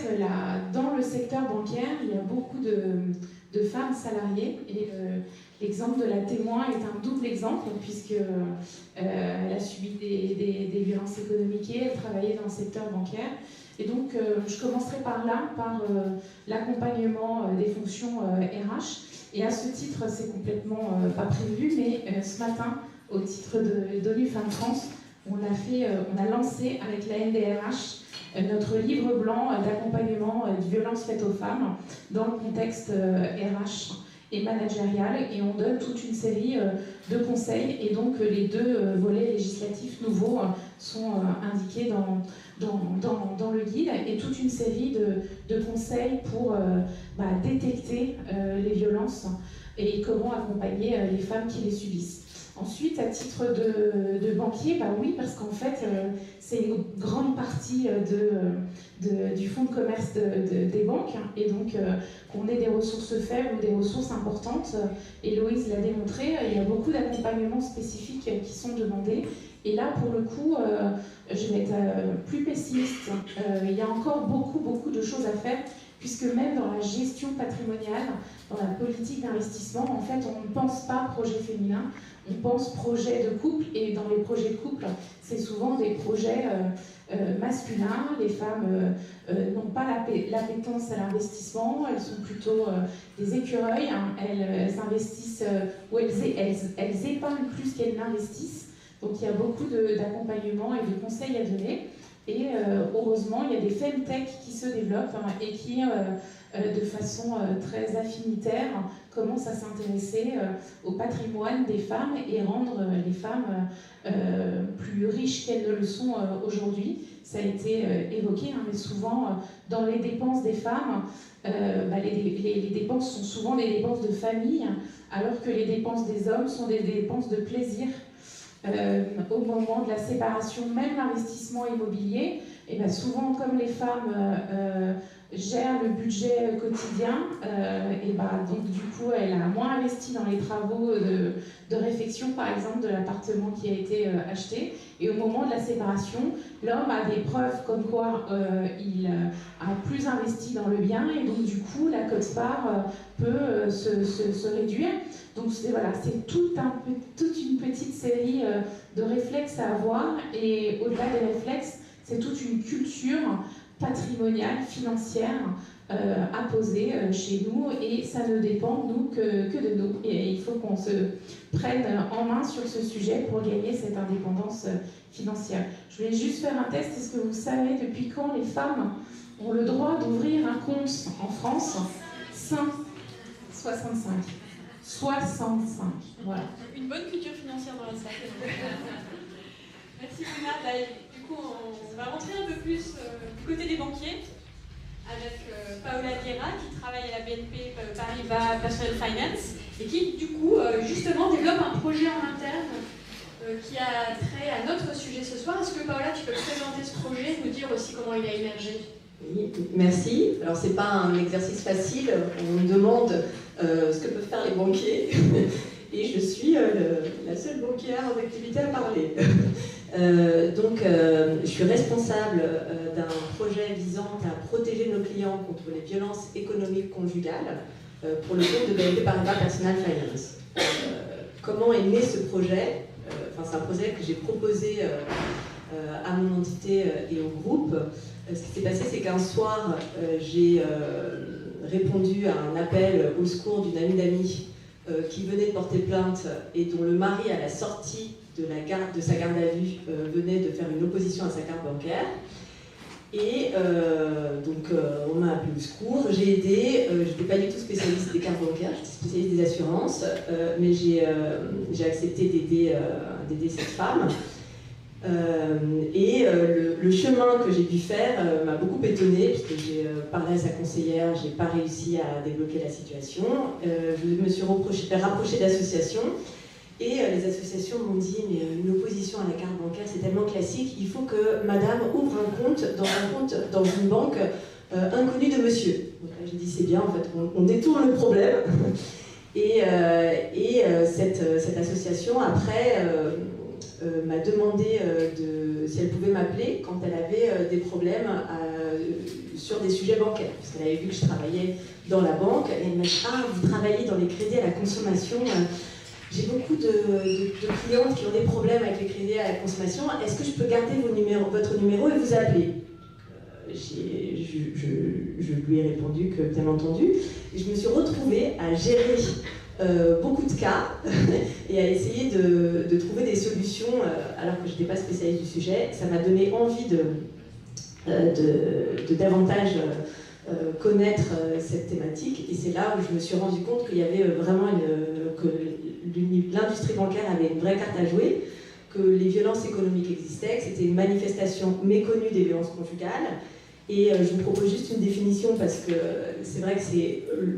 dans le secteur bancaire, il y a beaucoup de femmes salariées, et l'exemple de la témoin est un double exemple, puisqu'elle a subi des violences économiques et elle travaillait dans le secteur bancaire. Et donc, je commencerai par là, par l'accompagnement des fonctions RH. Et à ce titre, c'est complètement pas prévu, mais ce matin, au titre d'ONU Femmes France, on a lancé avec la NDRH notre livre blanc d'accompagnement de violences faites aux femmes dans le contexte RH et managérial, et on donne toute une série de conseils, et donc les 2 volets législatifs nouveaux sont indiqués dans le guide, et toute une série de conseils pour détecter les violences et comment accompagner les femmes qui les subissent. Ensuite, à titre de banquier, oui, parce qu'en fait, c'est une grande partie du fonds de commerce des banques, et donc qu'on ait des ressources faibles ou des ressources importantes, Héloïse l'a démontré, il y a beaucoup d'accompagnements spécifiques qui sont demandés. Et là, pour le coup, je vais être plus pessimiste. Il y a encore beaucoup de choses à faire, puisque même dans la gestion patrimoniale, dans la politique d'investissement, en fait, on ne pense pas projet féminin, on pense projet de couple, et dans les projets de couple, c'est souvent des projets masculins. Les femmes n'ont pas l'appétence à l'investissement, elles sont plutôt des écureuils, elles investissent, ou elles épargnent plus qu'elles n'investissent. Donc il y a beaucoup d'accompagnement et de conseils à donner. Et heureusement, il y a des femtech qui se développent et qui, de façon très affinitaire, commencent à s'intéresser au patrimoine des femmes et rendre les femmes plus riches qu'elles ne le sont aujourd'hui. Ça a été évoqué, mais souvent, dans les dépenses des femmes, les dépenses sont souvent des dépenses de famille, alors que les dépenses des hommes sont des dépenses de plaisir. Au moment de la séparation, même l'investissement immobilier, et souvent comme les femmes gèrent le budget quotidien, donc du coup elle a moins investi dans les travaux de réfection par exemple de l'appartement qui a été acheté, et au moment de la séparation, l'homme a des preuves comme quoi il a plus investi dans le bien, et donc du coup la quote-part peut se réduire. Donc voilà, c'est toute une petite série de réflexes à avoir, et au-delà des réflexes, c'est toute une culture patrimoniale, financière à poser chez nous, et ça ne dépend nous que de nous. Et il faut qu'on se prenne en main sur ce sujet pour gagner cette indépendance financière. Je voulais juste faire un test. Est-ce que vous savez depuis quand les femmes ont le droit d'ouvrir un compte en France? 65. 65, voilà. Une bonne culture financière dans la salle. Merci Bernard. Du coup, on va rentrer un peu plus du côté des banquiers avec Paola Vieira qui travaille à la BNP Paribas Personal Finance et qui du coup justement développe un projet en interne qui a trait à notre sujet ce soir. Est-ce que Paola, tu peux présenter ce projet et nous dire aussi comment il a émergé? Oui, merci. Alors c'est pas un exercice facile, on me demande ce que peuvent faire les banquiers et je suis la seule banquière en activité à parler. Je suis responsable d'un projet visant à protéger nos clients contre les violences économiques conjugales pour le compte de BNP Paribas Personal Finance. Comment est né ce projet? C'est un projet que j'ai proposé à mon entité et au groupe. Ce qui s'est passé, c'est qu'un soir, j'ai répondu à un appel au secours d'une amie d'amis qui venait de porter plainte et dont le mari, à la sortie de sa garde à vue, venait de faire une opposition à sa carte bancaire. Et on m'a appelé au secours, j'ai aidé, je n'étais pas du tout spécialiste des cartes bancaires, j'étais spécialiste des assurances, mais j'ai accepté d'aider cette femme. Le chemin que j'ai dû faire m'a beaucoup étonnée, puisque j'ai parlé à sa conseillère, j'ai pas réussi à débloquer la situation. Je me suis rapprochée d'associations, et les associations m'ont dit mais une opposition à la carte bancaire c'est tellement classique, il faut que madame ouvre un compte dans une banque inconnue de monsieur. J'ai dit c'est bien, en fait on détourne le problème. Cette association après m'a demandé si elle pouvait m'appeler quand elle avait des problèmes sur des sujets bancaires, parce qu'elle avait vu que je travaillais dans la banque, et elle m'a dit « Ah, vous travaillez dans les crédits à la consommation, j'ai beaucoup de clientes qui ont des problèmes avec les crédits à la consommation, est-ce que je peux garder votre numéro et vous appeler ?» je lui ai répondu que bien entendu. Et je me suis retrouvée à gérer beaucoup de cas et à essayer de trouver des solutions alors que je n'étais pas spécialiste du sujet. Ça m'a donné envie de davantage connaître cette thématique, et c'est là où je me suis rendu compte qu'il y avait vraiment que l'industrie bancaire avait une vraie carte à jouer, que les violences économiques existaient, que c'était une manifestation méconnue des violences conjugales. Et je vous propose juste une définition parce que c'est vrai que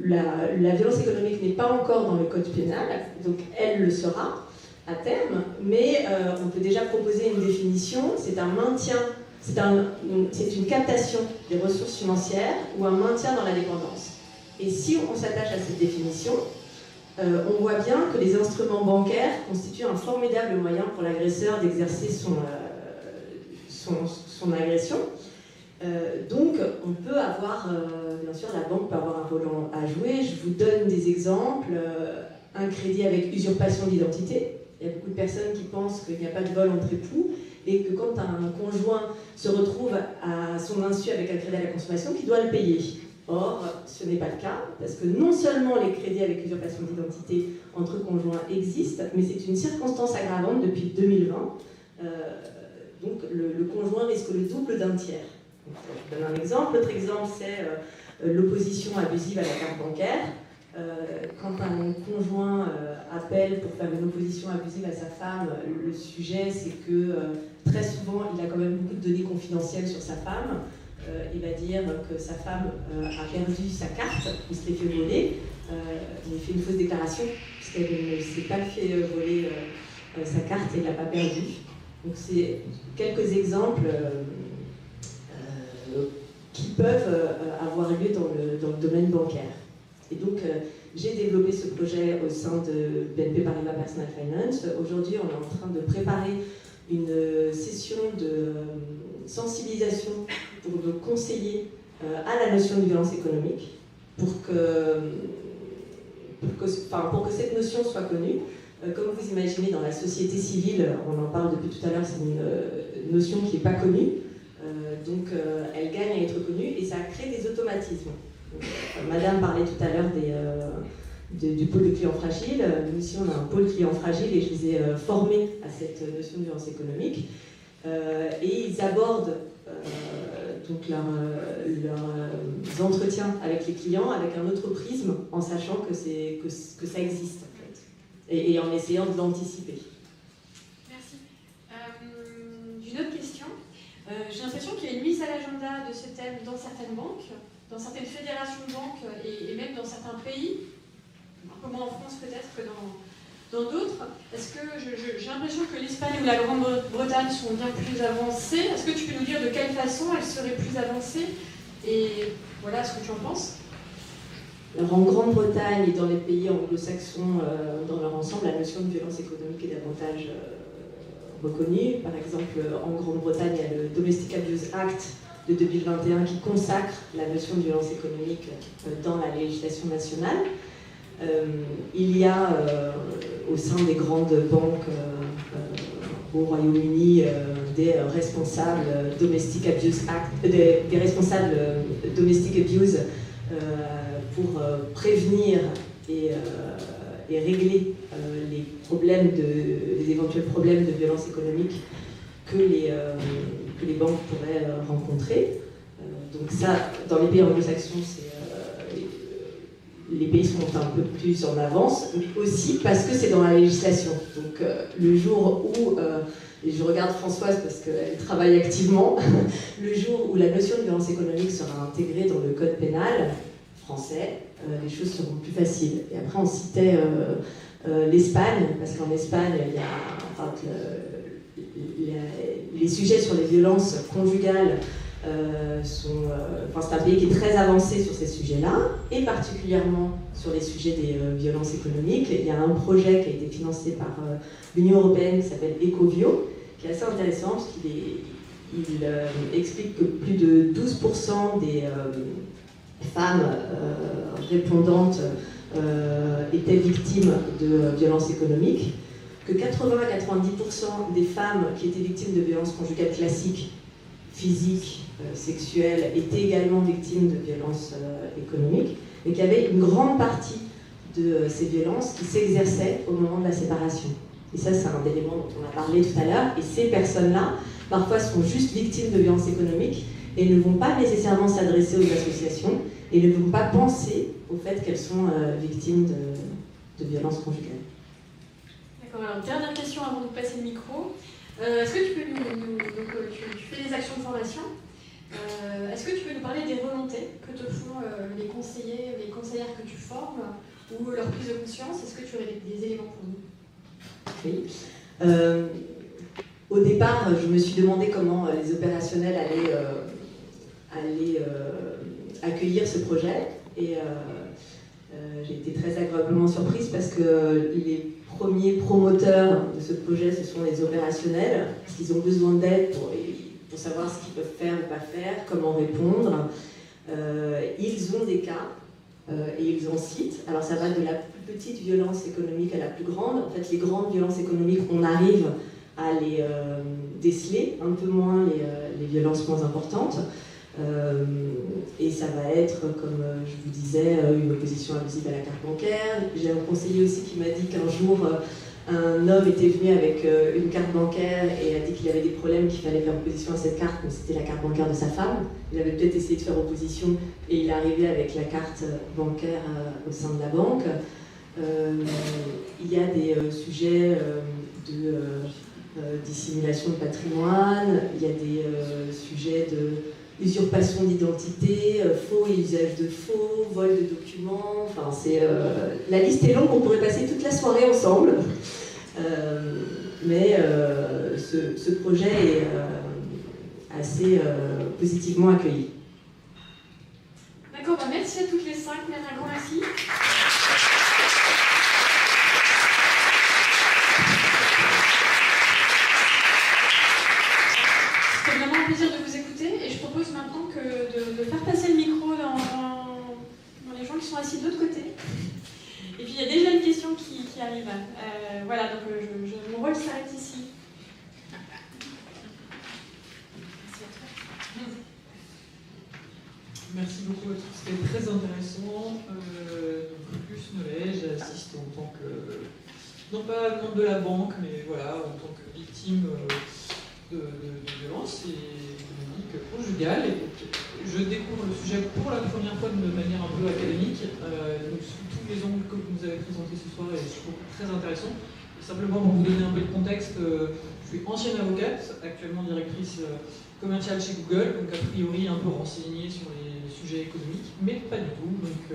la violence économique n'est pas encore dans le code pénal, donc elle le sera à terme, mais on peut déjà proposer une définition, c'est un maintien, c'est une captation des ressources financières ou un maintien dans la dépendance. Et si on s'attache à cette définition, on voit bien que les instruments bancaires constituent un formidable moyen pour l'agresseur d'exercer son agression. Donc, on peut avoir, bien sûr, la banque peut avoir un rôle à jouer. Je vous donne des exemples. Un crédit avec usurpation d'identité. Il y a beaucoup de personnes qui pensent qu'il n'y a pas de vol entre époux et que quand un conjoint se retrouve à son insu avec un crédit à la consommation, qu'il doit le payer. Or, ce n'est pas le cas, parce que non seulement les crédits avec usurpation d'identité entre conjoints existent, mais c'est une circonstance aggravante depuis 2020. Donc, le conjoint risque le double d'un tiers. Je donne un exemple. L'autre exemple, c'est l'opposition abusive à la carte bancaire. Quand un conjoint appelle pour faire une opposition abusive à sa femme, le sujet, c'est que très souvent, il a quand même beaucoup de données confidentielles sur sa femme. Il va dire que sa femme a perdu sa carte, il se l'est fait voler. Il fait une fausse déclaration, puisqu'elle ne s'est pas fait voler sa carte et ne l'a pas perdue. Donc, c'est quelques exemples qui peuvent avoir lieu dans le domaine bancaire. Et donc, j'ai développé ce projet au sein de BNP Paribas Personal Finance. Aujourd'hui, on est en train de préparer une session de sensibilisation pour nos conseillers à la notion de violence économique, pour que cette notion soit connue. Comme vous imaginez, dans la société civile, on en parle depuis tout à l'heure, c'est une notion qui n'est pas connue. Donc, elle gagne à être connue et ça crée des automatismes. Donc, Madame parlait tout à l'heure du pôle de clients fragiles. Nous ici, on a un pôle clients fragiles et je les ai formés à cette notion de violence économique. Et ils abordent donc leurs entretiens avec les clients avec un autre prisme, en sachant que ça existe en fait, et en essayant de l'anticiper. Merci. Une autre question. J'ai l'impression qu'il y a une mise à l'agenda de ce thème dans certaines banques, dans certaines fédérations de banques et même dans certains pays, un peu moins en France peut-être que dans d'autres. Est-ce que j'ai l'impression que l'Espagne ou la Grande-Bretagne sont bien plus avancées? Est-ce que tu peux nous dire de quelle façon elles seraient plus avancées? Et voilà, ce que tu en penses? Alors, en Grande-Bretagne et dans les pays anglo-saxons dans leur ensemble, la notion de violence économique est davantage reconnue. Par exemple, en Grande-Bretagne, il y a le Domestic Abuse Act de 2021 qui consacre la notion de violence économique dans la législation nationale. Il y a au sein des grandes banques au Royaume-Uni des responsables Domestic Abuse Act, des responsables Domestic Abuse pour prévenir et régler les éventuels problèmes de violence économique que les banques pourraient rencontrer. Donc ça, dans les pays anglo-saxons, les pays sont un peu plus en avance, mais aussi parce que c'est dans la législation. Donc le jour où, et je regarde Françoise parce qu'elle travaille activement, le jour où la notion de violence économique sera intégrée dans le code pénal français, les choses seront plus faciles. Et après, on citait l'Espagne, parce qu'en Espagne, il y a les sujets sur les violences conjugales. C'est un pays qui est très avancé sur ces sujets-là, et particulièrement sur les sujets des violences économiques. Il y a un projet qui a été financé par l'Union européenne qui s'appelle Ecovio, qui est assez intéressant parce qu'il explique que plus de 12% des femmes répondantes étaient victimes de violences économiques, que 80 à 90% des femmes qui étaient victimes de violences conjugales classiques physiques, sexuelles, étaient également victimes de violences économiques, mais qu'il y avait une grande partie de ces violences qui s'exerçaient au moment de la séparation. Et ça, c'est un élément dont on a parlé tout à l'heure. Et ces personnes-là, parfois, sont juste victimes de violences économiques et ne vont pas nécessairement s'adresser aux associations et ne vont pas penser au fait qu'elles sont victimes de violences conjugales. D'accord, alors dernière question avant de vous passer le micro. Est-ce que tu peux donc, tu fais des actions de formation. Est-ce que tu peux nous parler des remontées que te font les conseillers, les conseillères que tu formes ou leur prise de conscience? Est-ce que tu aurais des éléments pour nous? Oui. Au départ, je me suis demandé comment les opérationnels allaient accueillir ce projet et j'ai été très agréablement surprise parce que les premiers promoteurs de ce projet, ce sont les opérationnels, parce qu'ils ont besoin d'aide pour savoir ce qu'ils peuvent faire ou pas faire, comment répondre. Ils ont des cas et ils en citent. Alors ça va de la plus petite violence économique à la plus grande. En fait, les grandes violences économiques, on arrive à les déceler, un peu moins les violences moins importantes. Et ça va être, comme je vous disais, une opposition abusive à la carte bancaire. J'ai un conseiller aussi qui m'a dit qu'un jour, un homme était venu avec une carte bancaire et a dit qu'il avait des problèmes, qu'il fallait faire opposition à cette carte, mais c'était la carte bancaire de sa femme. Il avait peut-être essayé de faire opposition et il est arrivé avec la carte bancaire au sein de la banque. Il y a des sujets de dissimulation de patrimoine, il y a des sujets de usurpation d'identité, faux et usage de faux, vol de documents, enfin la liste est longue, on pourrait passer toute la soirée ensemble. Mais ce projet est assez positivement accueilli. D'accord, merci à toutes les 5, un grand merci. C'était vraiment un plaisir de vous écouter et je propose maintenant de faire passer le micro dans les gens qui sont assis de l'autre côté. Et puis il y a déjà une question qui arrive. Voilà, donc mon rôle s'arrête ici. Merci beaucoup à tous, c'était très intéressant. Plus Noé, j'assiste en tant que, non pas membre de la banque, mais voilà, en tant que victime de violences économiques conjugales. Je découvre le sujet pour la première fois de manière un peu académique, donc sous tous les angles que vous nous avez présentés ce soir, et je trouve très intéressant. Et simplement pour vous donner un peu de contexte, je suis ancienne avocate, actuellement directrice commerciale chez Google, donc a priori un peu renseignée sur les sujets économiques, mais pas du tout. Donc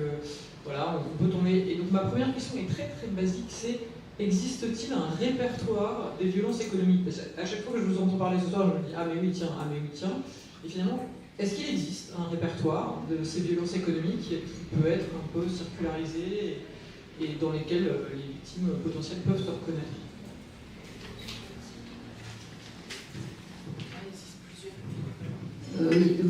voilà, on peut tomber. Et donc ma première question est très très basique, c'est existe-t-il un répertoire des violences économiques? Parce qu'à chaque fois que je vous entends parler ce soir, je me dis ah mais oui tiens, ah mais oui tiens. Et finalement, est-ce qu'il existe un répertoire de ces violences économiques qui peut être un peu circularisé et dans lesquelles les victimes potentielles peuvent se reconnaître?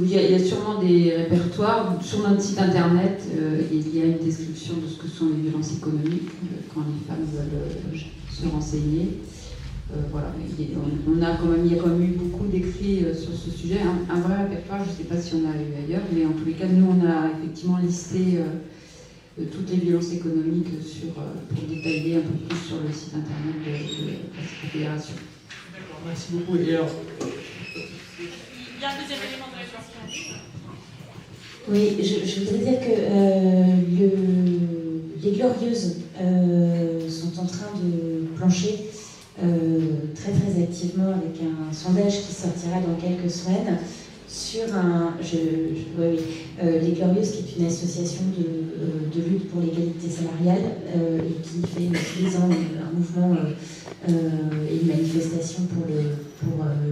Il y a sûrement des répertoires. Sur notre site internet, il y a une description de ce que sont les violences économiques quand les femmes veulent se renseigner. Voilà. Il y a quand même eu beaucoup d'écrits sur ce sujet. Un vrai répertoire, je ne sais pas si on a eu ailleurs, mais en tous les cas, nous, on a effectivement listé toutes les violences économiques pour détailler un peu plus sur le site internet de la Fédération. D'accord, merci beaucoup. Et alors, il y a un deuxième élément de réponse. Oui, je voudrais dire que les Glorieuses sont en train de plancher très très activement avec un sondage qui sortira dans quelques semaines sur les Glorieuses, qui est une association de lutte pour l'égalité salariale et qui fait tous les ans un mouvement et une manifestation pour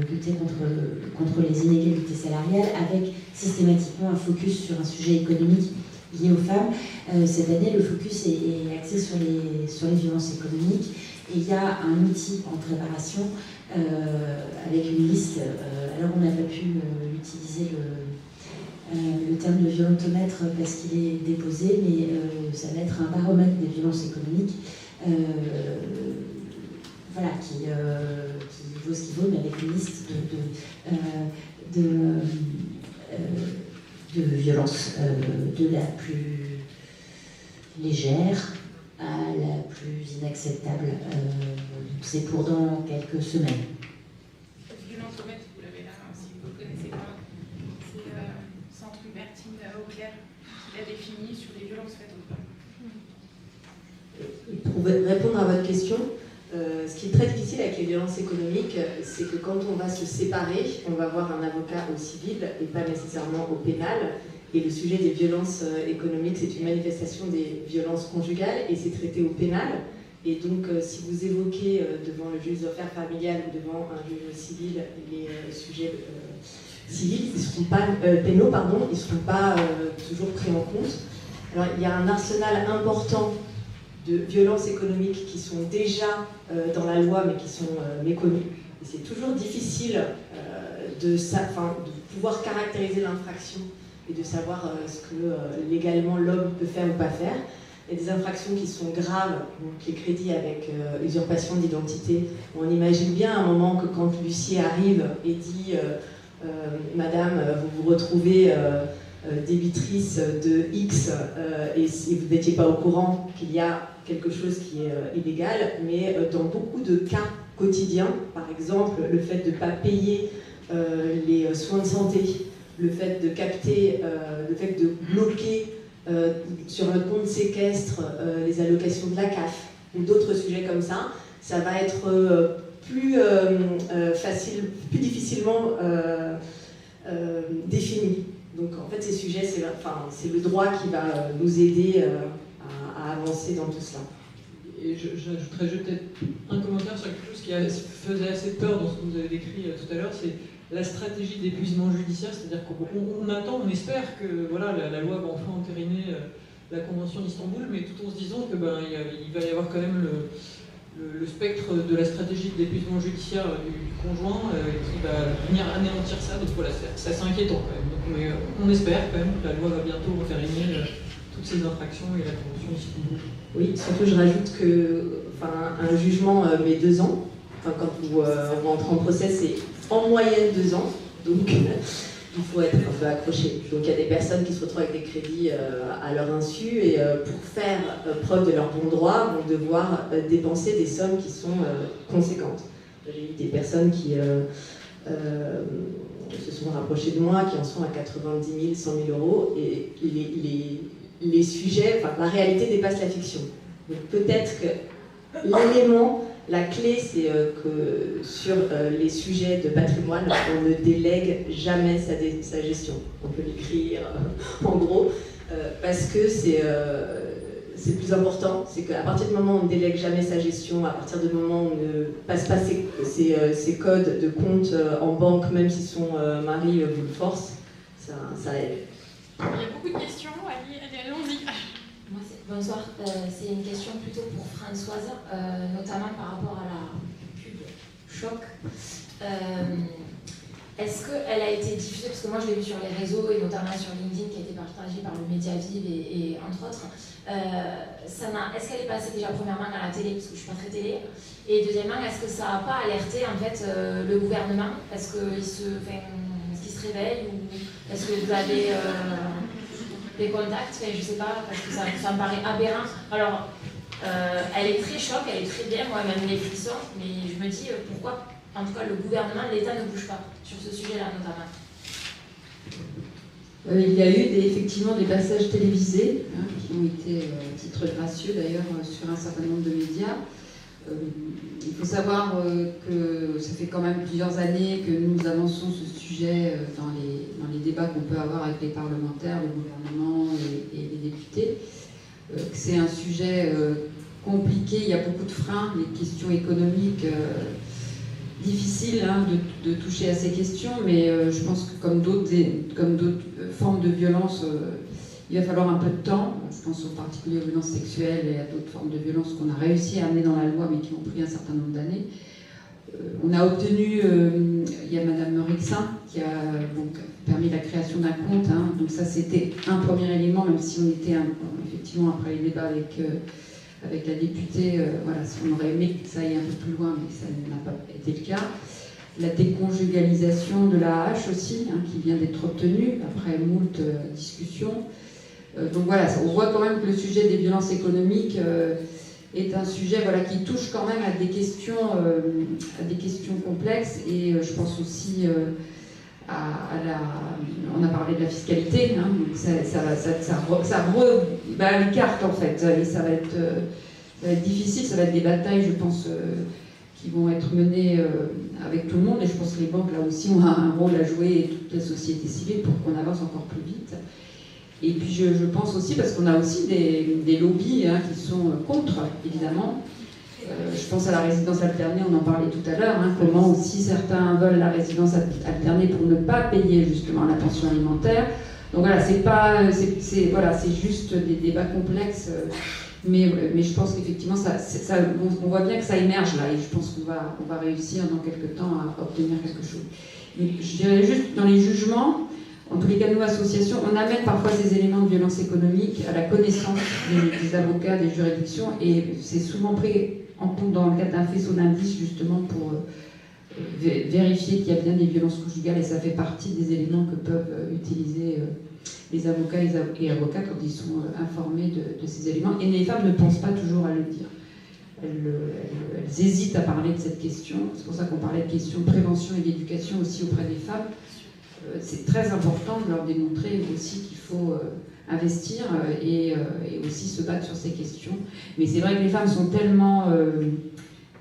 lutter contre les inégalités salariales, avec systématiquement un focus sur un sujet économique lié aux femmes. Cette année, le focus est axé sur les violences économiques. Et il y a un outil en préparation avec une liste. Alors on n'a pas pu utiliser le terme de violentomètre parce qu'il est déposé, mais ça va être un baromètre des violences économiques. Voilà, qui vaut ce qu'il vaut, mais avec une liste de violence, de la plus légère à la plus inacceptable. C'est pour dans quelques semaines. Violence au maître, vous l'avez là, si vous ne connaissez pas. C'est Centre Hubertine Auclair qui l'a défini sur les violences faites aux femmes. Pour répondre à votre question, ce qui est très difficile avec les violences économiques, c'est que quand on va se séparer, on va voir un avocat au civil et pas nécessairement au pénal. Et le sujet des violences économiques, c'est une manifestation des violences conjugales et c'est traité au pénal. Et donc, si vous évoquez devant le juge aux affaires familiales ou devant un juge civil les sujets civils, ils seront pas, pénaux, pardon, ils ne seront pas toujours pris en compte. Alors, il y a un arsenal important de violences économiques qui sont déjà dans la loi mais qui sont méconnues. Et c'est toujours difficile de pouvoir caractériser l'infraction et de savoir ce que légalement l'homme peut faire ou pas faire. Il y a des infractions qui sont graves, donc les crédits avec usurpation d'identité. On imagine bien à un moment que quand l'huissier arrive et dit Madame, vous vous retrouvez débitrice de X et si vous n'étiez pas au courant qu'il y a quelque chose qui est illégal, mais dans beaucoup de cas quotidiens, par exemple le fait de ne pas payer les soins de santé, le fait de capter, le fait de bloquer sur le compte séquestre les allocations de la CAF ou d'autres sujets comme ça, ça va être plus difficilement défini. Donc en fait ces sujets, c'est le droit qui va nous aider à avancer dans tout cela. Et j'ajouterais peut-être un commentaire sur quelque chose qui faisait assez peur dans ce que vous avez décrit tout à l'heure, c'est la stratégie d'épuisement judiciaire, c'est-à-dire qu'on attend, on espère que voilà, la loi va enfin entériner la Convention d'Istanbul, mais tout en se disant que il va y avoir quand même le spectre de la stratégie d'épuisement judiciaire du conjoint qui va venir anéantir ça. Donc voilà, c'est assez inquiétant quand même. Donc, mais on espère quand même que la loi va bientôt entériner toutes ces infractions et la Convention d'Istanbul. Oui, surtout je rajoute que un jugement met 2 ans. Quand vous rentrez en procès, c'est en moyenne 2 ans, donc il faut être un peu accroché. Donc il y a des personnes qui se retrouvent avec des crédits à leur insu et pour faire preuve de leur bon droit vont devoir dépenser des sommes qui sont conséquentes. J'ai eu des personnes qui se sont rapprochées de moi, qui en sont à 90 000, 100 000 euros et les sujets, la réalité dépasse la fiction. Donc peut-être que l'élément, la clé, c'est que sur les sujets de patrimoine, on ne délègue jamais sa gestion. On peut l'écrire en gros, parce que c'est plus important. C'est qu'à partir du moment où on ne délègue jamais sa gestion, à partir du moment où on ne passe pas ses codes de compte en banque, même si son mari vous le force, ça aide. Il y a beaucoup de questions, allons-y. Bonsoir, c'est une question plutôt pour Françoise, notamment par rapport à la pub Choc. Est-ce qu'elle a été diffusée, parce que moi je l'ai vue sur les réseaux et notamment sur LinkedIn qui a été partagée par le Mediaviv et entre autres, est-ce qu'elle est passée déjà premièrement à la télé, parce que je ne suis pas très télé, et deuxièmement, est-ce que ça n'a pas alerté en fait le gouvernement, parce qu'il se réveille, ou est-ce que vous avez des contacts, je sais pas, parce que ça me paraît aberrant. Alors, elle est très choc, elle est très bien, moi même les frissons, mais je me dis pourquoi, en tout cas, le gouvernement, l'État ne bouge pas sur ce sujet-là notamment. Il y a eu effectivement des passages télévisés qui ont été titre gracieux d'ailleurs sur un certain nombre de médias. Il faut savoir que ça fait quand même plusieurs années que nous avançons ce sujet dans les débats qu'on peut avoir avec les parlementaires, le gouvernement et les députés. C'est un sujet compliqué, il y a beaucoup de freins, les questions économiques difficiles de toucher à ces questions, mais je pense que comme d'autres formes de violence, il va falloir un peu de temps. Je pense en particulier aux violences sexuelles et à d'autres formes de violences qu'on a réussi à amener dans la loi, mais qui ont pris un certain nombre d'années. On a obtenu, il y a Madame Rixin qui a permis la création d'un compte. Donc ça, c'était un premier élément, même si on était effectivement après les débats avec la députée, on aurait aimé que ça aille un peu plus loin, mais ça n'a pas été le cas. la déconjugalisation de l'AAH aussi, hein, qui vient d'être obtenue après moult discussions. Donc voilà, on voit quand même que le sujet des violences économiques est un sujet voilà, qui touche quand même à des questions complexes. Et je pense aussi on a parlé de la fiscalité, hein, donc ça rebat les cartes en fait, et ça va être difficile, ça va être des batailles, je pense, qui vont être menées avec tout le monde, et je pense que les banques là aussi ont un rôle à jouer, et toute la société civile, pour qu'on avance encore plus vite. Et puis je pense aussi, parce qu'on a aussi des lobbies hein, qui sont contre, évidemment. Je pense à la résidence alternée, on en parlait tout à l'heure, hein, comment aussi certains veulent la résidence alternée pour ne pas payer justement la pension alimentaire. Donc voilà, c'est juste des débats complexes, mais je pense qu'effectivement, on voit bien que ça émerge là, et je pense qu'on va réussir dans quelques temps à obtenir quelque chose. Je dirais juste, dans les jugements, en tous les cas, nous, associations, on amène parfois ces éléments de violence économique à la connaissance des avocats, des juridictions, et c'est souvent pris en compte dans le cadre d'un faisceau d'indices, justement, pour vérifier qu'il y a bien des violences conjugales, et ça fait partie des éléments que peuvent utiliser les avocats et avocats quand ils sont informés de ces éléments. Et les femmes ne pensent pas toujours à le dire. Elles hésitent à parler de cette question. C'est pour ça qu'on parlait de questions de prévention et d'éducation aussi auprès des femmes. C'est très important de leur démontrer aussi qu'il faut investir et aussi se battre sur ces questions. Mais c'est vrai que les femmes sont tellement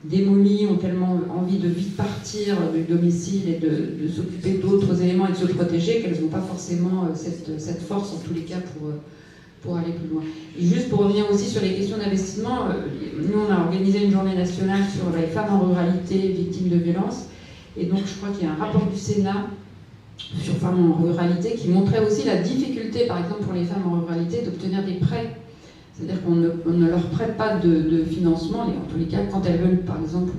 démolies, ont tellement envie de vite partir du domicile et de s'occuper d'autres éléments et de se protéger qu'elles n'ont pas forcément cette force, en tous les cas, pour aller plus loin. Et juste pour revenir aussi sur les questions d'investissement, nous on a organisé une journée nationale sur les femmes en ruralité victimes de violences. Et donc je crois qu'il y a un rapport du Sénat sur femmes en ruralité qui montrait aussi la difficulté, par exemple pour les femmes en ruralité, d'obtenir des prêts. C'est-à-dire qu'on ne leur prête pas de financement, et en tous les cas, quand elles veulent, par exemple,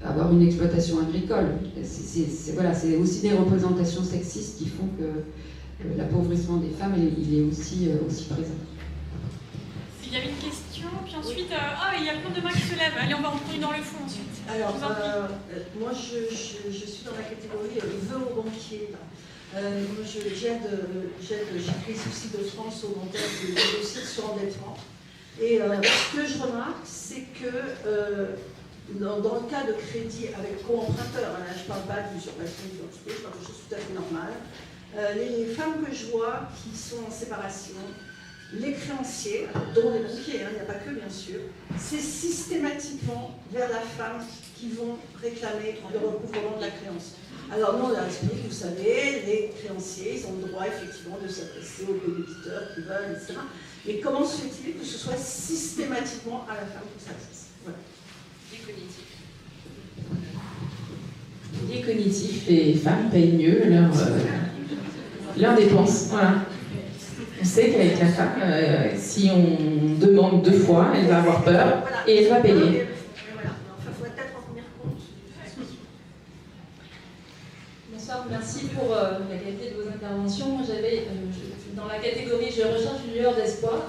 avoir une exploitation agricole. C'est aussi des représentations sexistes qui font que l'appauvrissement des femmes, il est aussi présent. Il y avait une question, puis ensuite, il y a plein de mains qui se lèvent. Allez, on va en prendre une dans le fond ensuite. Alors, moi, je suis dans la catégorie vœux aux banquiers. J'aide Crésus de France au montage des dossiers de surendettement. Et ce que je remarque, c'est que dans le cas de crédit avec co-emprunteur, là, je ne parle pas d'usurpation d'identité, je parle de choses tout à fait normales, les femmes que je vois qui sont en séparation, les créanciers, dont les banquiers, il n'y a pas que bien sûr, c'est systématiquement vers la femme qui vont réclamer le recouvrement de la créance. Alors nous on a expliqué, vous savez, les créanciers, ils ont le droit effectivement de s'adresser aux détenteurs qui veulent, etc. Mais comment se fait-il que ce soit systématiquement à la femme qui s'adresse? Voilà. Biais cognitif, les femmes payent mieux leurs dépenses. Voilà. On sait qu'avec la femme, si on demande 2 fois, elle va avoir peur et elle va payer. Bonsoir, merci pour la qualité de vos interventions. Moi, j'avais, dans la catégorie je recherche une lueur d'espoir,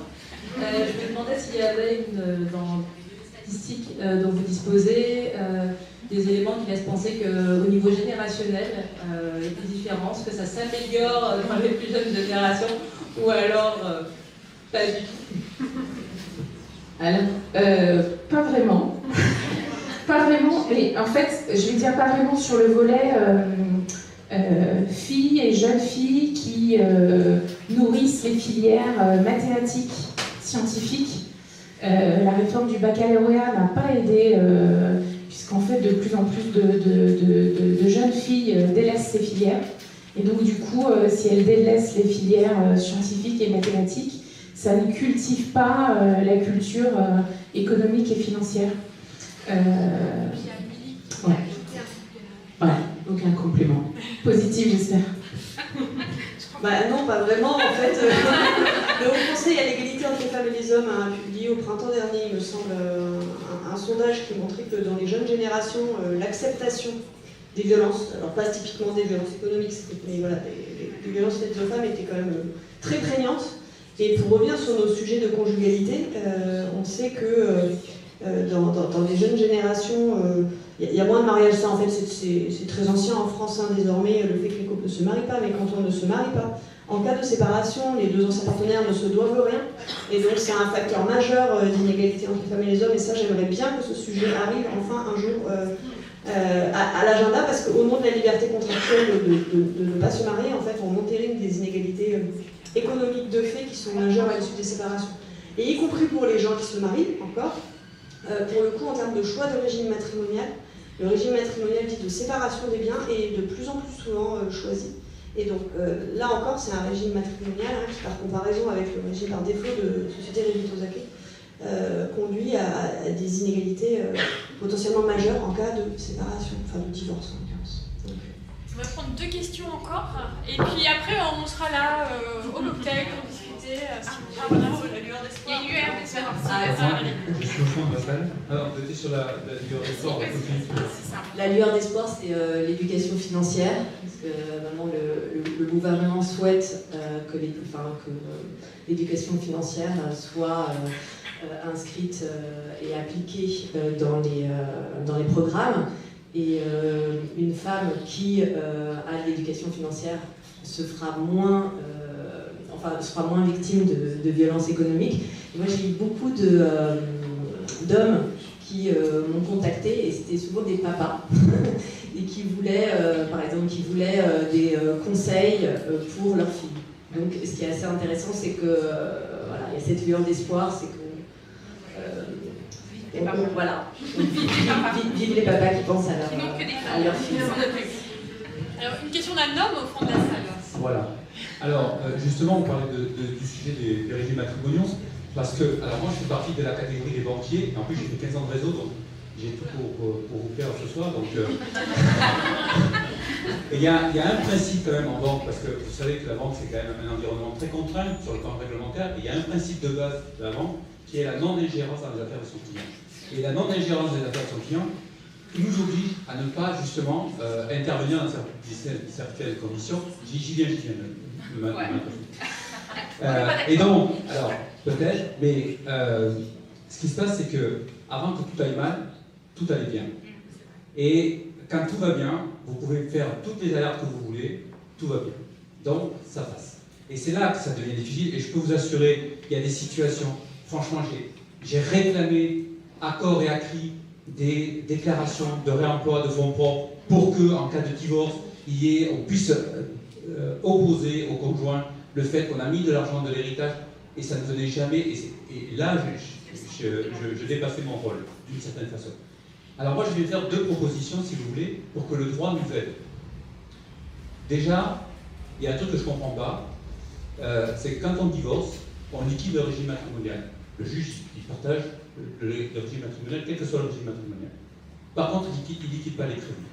je me demandais s'il y avait dans les statistiques dont vous disposez, des éléments qui laissent penser qu'au niveau générationnel, il y a des différences, que ça s'améliore dans les plus jeunes générations, ou alors pas du tout. Alors, pas vraiment. Pas vraiment, mais en fait, je vais dire pas vraiment sur le volet filles et jeunes filles qui nourrissent les filières mathématiques, scientifiques. La réforme du baccalauréat n'a pas aidé, puisqu'en fait, de plus en plus de jeunes filles délaissent ces filières. Et donc, du coup, si elles délaissent les filières scientifiques et mathématiques, ça ne cultive pas la culture économique et financière. Ouais. Voilà, aucun complément. Positif, j'espère. Non, pas vraiment. En fait, le Haut Conseil à l'égalité entre les femmes et les hommes a publié au printemps dernier, il me semble, un sondage qui montrait que dans les jeunes générations, l'acceptation des violences, alors pas typiquement des violences économiques, mais voilà, des violences faites aux femmes étaient quand même très prégnantes. Et pour revenir sur nos sujets de conjugalité, on sait que dans les jeunes générations, il y a moins de mariages, ça en fait c'est très ancien en France hein, désormais, le fait que les couples ne se marient pas, mais quand on ne se marie pas, en cas de séparation, les deux anciens partenaires ne se doivent rien, et donc c'est un facteur majeur d'inégalité entre les femmes et les hommes, et ça j'aimerais bien que ce sujet arrive enfin un jour à l'agenda, parce qu'au nom de la liberté contractuelle de ne pas se marier, en fait on entérine des inégalités économiques de fait qui sont majeures à l'issue des séparations, et y compris pour les gens qui se marient encore, pour le coup en termes de choix de régime matrimonial. Le régime matrimonial dit de séparation des biens est de plus en plus souvent choisi. Et donc là encore, c'est un régime matrimonial hein, qui, par comparaison avec le régime par défaut de société Révito-Zaké, conduit à des inégalités potentiellement majeures en cas de séparation, enfin de divorce en l'occurrence. On va prendre 2 questions encore, et puis après on sera là au cocktail pour discuter. La lueur d'espoir. Il y a une lueur d'espoir. Je suis au fond de la salle. Alors, vous étiez sur la lueur d'espoir. La lueur d'espoir, c'est l'éducation financière, parce que vraiment le gouvernement souhaite que l'éducation financière soit inscrite et appliquée dans les programmes. Et une femme qui a de l'éducation financière sera moins victime de violences économiques. Et moi, j'ai eu beaucoup d'hommes qui m'ont contacté, et c'était souvent des papas, et qui voulaient, par exemple, des conseils pour leurs filles. Donc, ce qui est assez intéressant, c'est que voilà, il y a cette lueur d'espoir, c'est que voilà, vive les papas qui pensent à leur filles. Alors, une question d'un homme au fond de la salle. Voilà. Alors, justement, on parlait du sujet des régimes matrimoniaux, parce que, alors moi, je fais partie de la catégorie des banquiers, et en plus, j'ai fait 15 ans de réseau, donc j'ai tout pour vous faire ce soir. Donc, il y a un principe quand même en banque, parce que vous savez que la banque, c'est quand même un environnement très contraint sur le plan réglementaire, et il y a un principe de base de la banque, qui est la non-ingérence dans les affaires de son client. Et la non-ingérence des affaires de son client, qui nous oblige à ne pas, justement, intervenir dans certaines conditions. J'y viens. Et donc, alors, peut-être, mais ce qui se passe, c'est que avant que tout aille mal, tout allait bien. Et quand tout va bien, vous pouvez faire toutes les alertes que vous voulez, tout va bien. Donc, ça passe. Et c'est là que ça devient difficile, et je peux vous assurer qu'il y a des situations, franchement, j'ai réclamé à corps et à cri des déclarations de réemploi de fonds propres pour que, en cas de divorce, on puisse opposer au conjoint le fait qu'on a mis de l'argent de l'héritage, et ça ne venait jamais, et là je dépassais mon rôle d'une certaine façon. Alors moi je vais faire 2 propositions si vous voulez pour que le droit nous aide. Déjà, il y a un truc que je ne comprends pas, c'est que quand on divorce, on liquide le régime matrimonial. Le juge il partage le régime matrimonial, quel que soit le régime matrimonial. Par contre, il ne liquide pas les crédits.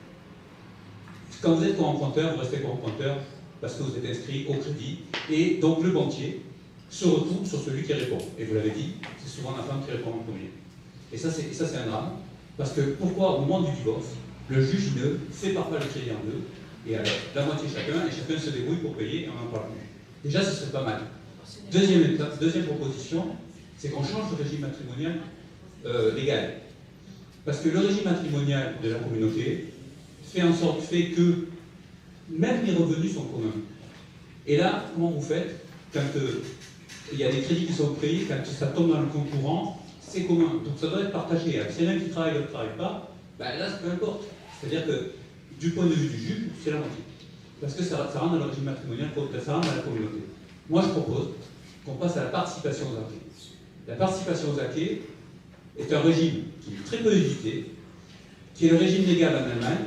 Quand vous êtes co-emprunteur, vous restez co-emprunteur parce que vous êtes inscrit au crédit, et donc le banquier se retourne sur celui qui répond. Et vous l'avez dit, c'est souvent la femme qui répond en premier. Et ça, c'est un drame, parce que pourquoi, au moment du divorce, le juge ne sépare pas le crédit en 2, et alors la moitié chacun, et chacun se débrouille pour payer, et on n'en parle plus. Déjà, ce serait pas mal. Deuxième proposition, c'est qu'on change de régime matrimonial légal. Parce que le régime matrimonial de la communauté fait que même les revenus sont communs. Et là, comment vous faites quand il y a des crédits qui sont payés, quand ça tombe dans le compte courant, c'est commun. Donc ça doit être partagé. S'il y en a un qui travaille et l'autre ne travaille pas, ben là, peu importe. C'est-à-dire que du point de vue du juge, c'est la moitié. Parce que ça rentre dans le régime matrimonial, ça rentre dans la communauté. Moi, je propose qu'on passe à la participation aux acquis. La participation aux acquis est un régime qui est très peu usité, qui est le régime légal en Allemagne,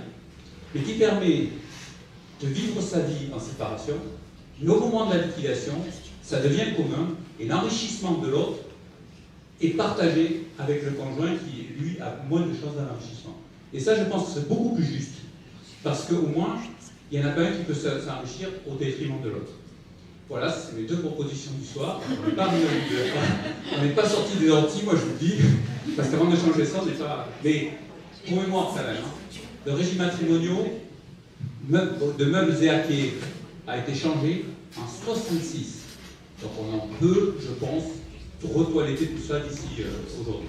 mais qui permet de vivre sa vie en séparation, mais au moment de la liquidation, ça devient commun, et l'enrichissement de l'autre est partagé avec le conjoint qui, lui, a moins de chances d'enrichissement. Et ça, je pense que c'est beaucoup plus juste, parce qu'au moins, il n'y en a pas un qui peut s'enrichir au détriment de l'autre. Voilà, c'est mes 2 propositions du soir. On n'est pas sorti des orties, moi je vous le dis, parce qu'avant de changer ça, on n'est pas... Mais pour mémoire, ça va. Le régime matrimonial de meubles et acquis a été changé en 1966. Donc on en peut, je pense, retoiletter tout ça d'ici aujourd'hui.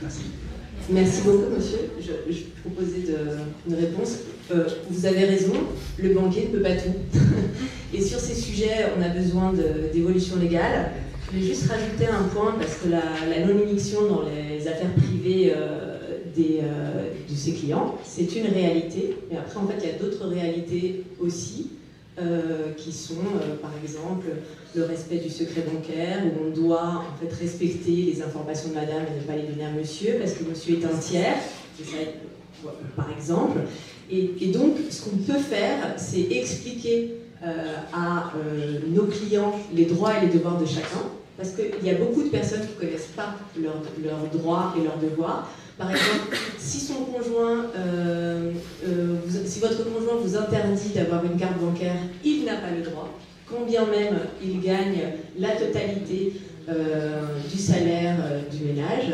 Merci. Merci beaucoup, monsieur. Je proposais une réponse. Vous avez raison, le banquier ne peut pas tout. Et sur ces sujets, on a besoin d'évolution légale. Je voulais juste rajouter un point, parce que la non-émission dans les affaires privées de ses clients, c'est une réalité. Mais après, en fait, il y a d'autres réalités aussi, qui sont, par exemple, le respect du secret bancaire, où on doit en fait respecter les informations de madame et ne pas les donner à monsieur, parce que monsieur est un tiers, par exemple. Et donc, ce qu'on peut faire, c'est expliquer à nos clients les droits et les devoirs de chacun, parce qu'il y a beaucoup de personnes qui ne connaissent pas leurs droits et leurs devoirs. Par exemple, si son conjoint, si votre conjoint vous interdit d'avoir une carte bancaire, il n'a pas le droit, quand bien même il gagne la totalité du salaire du ménage.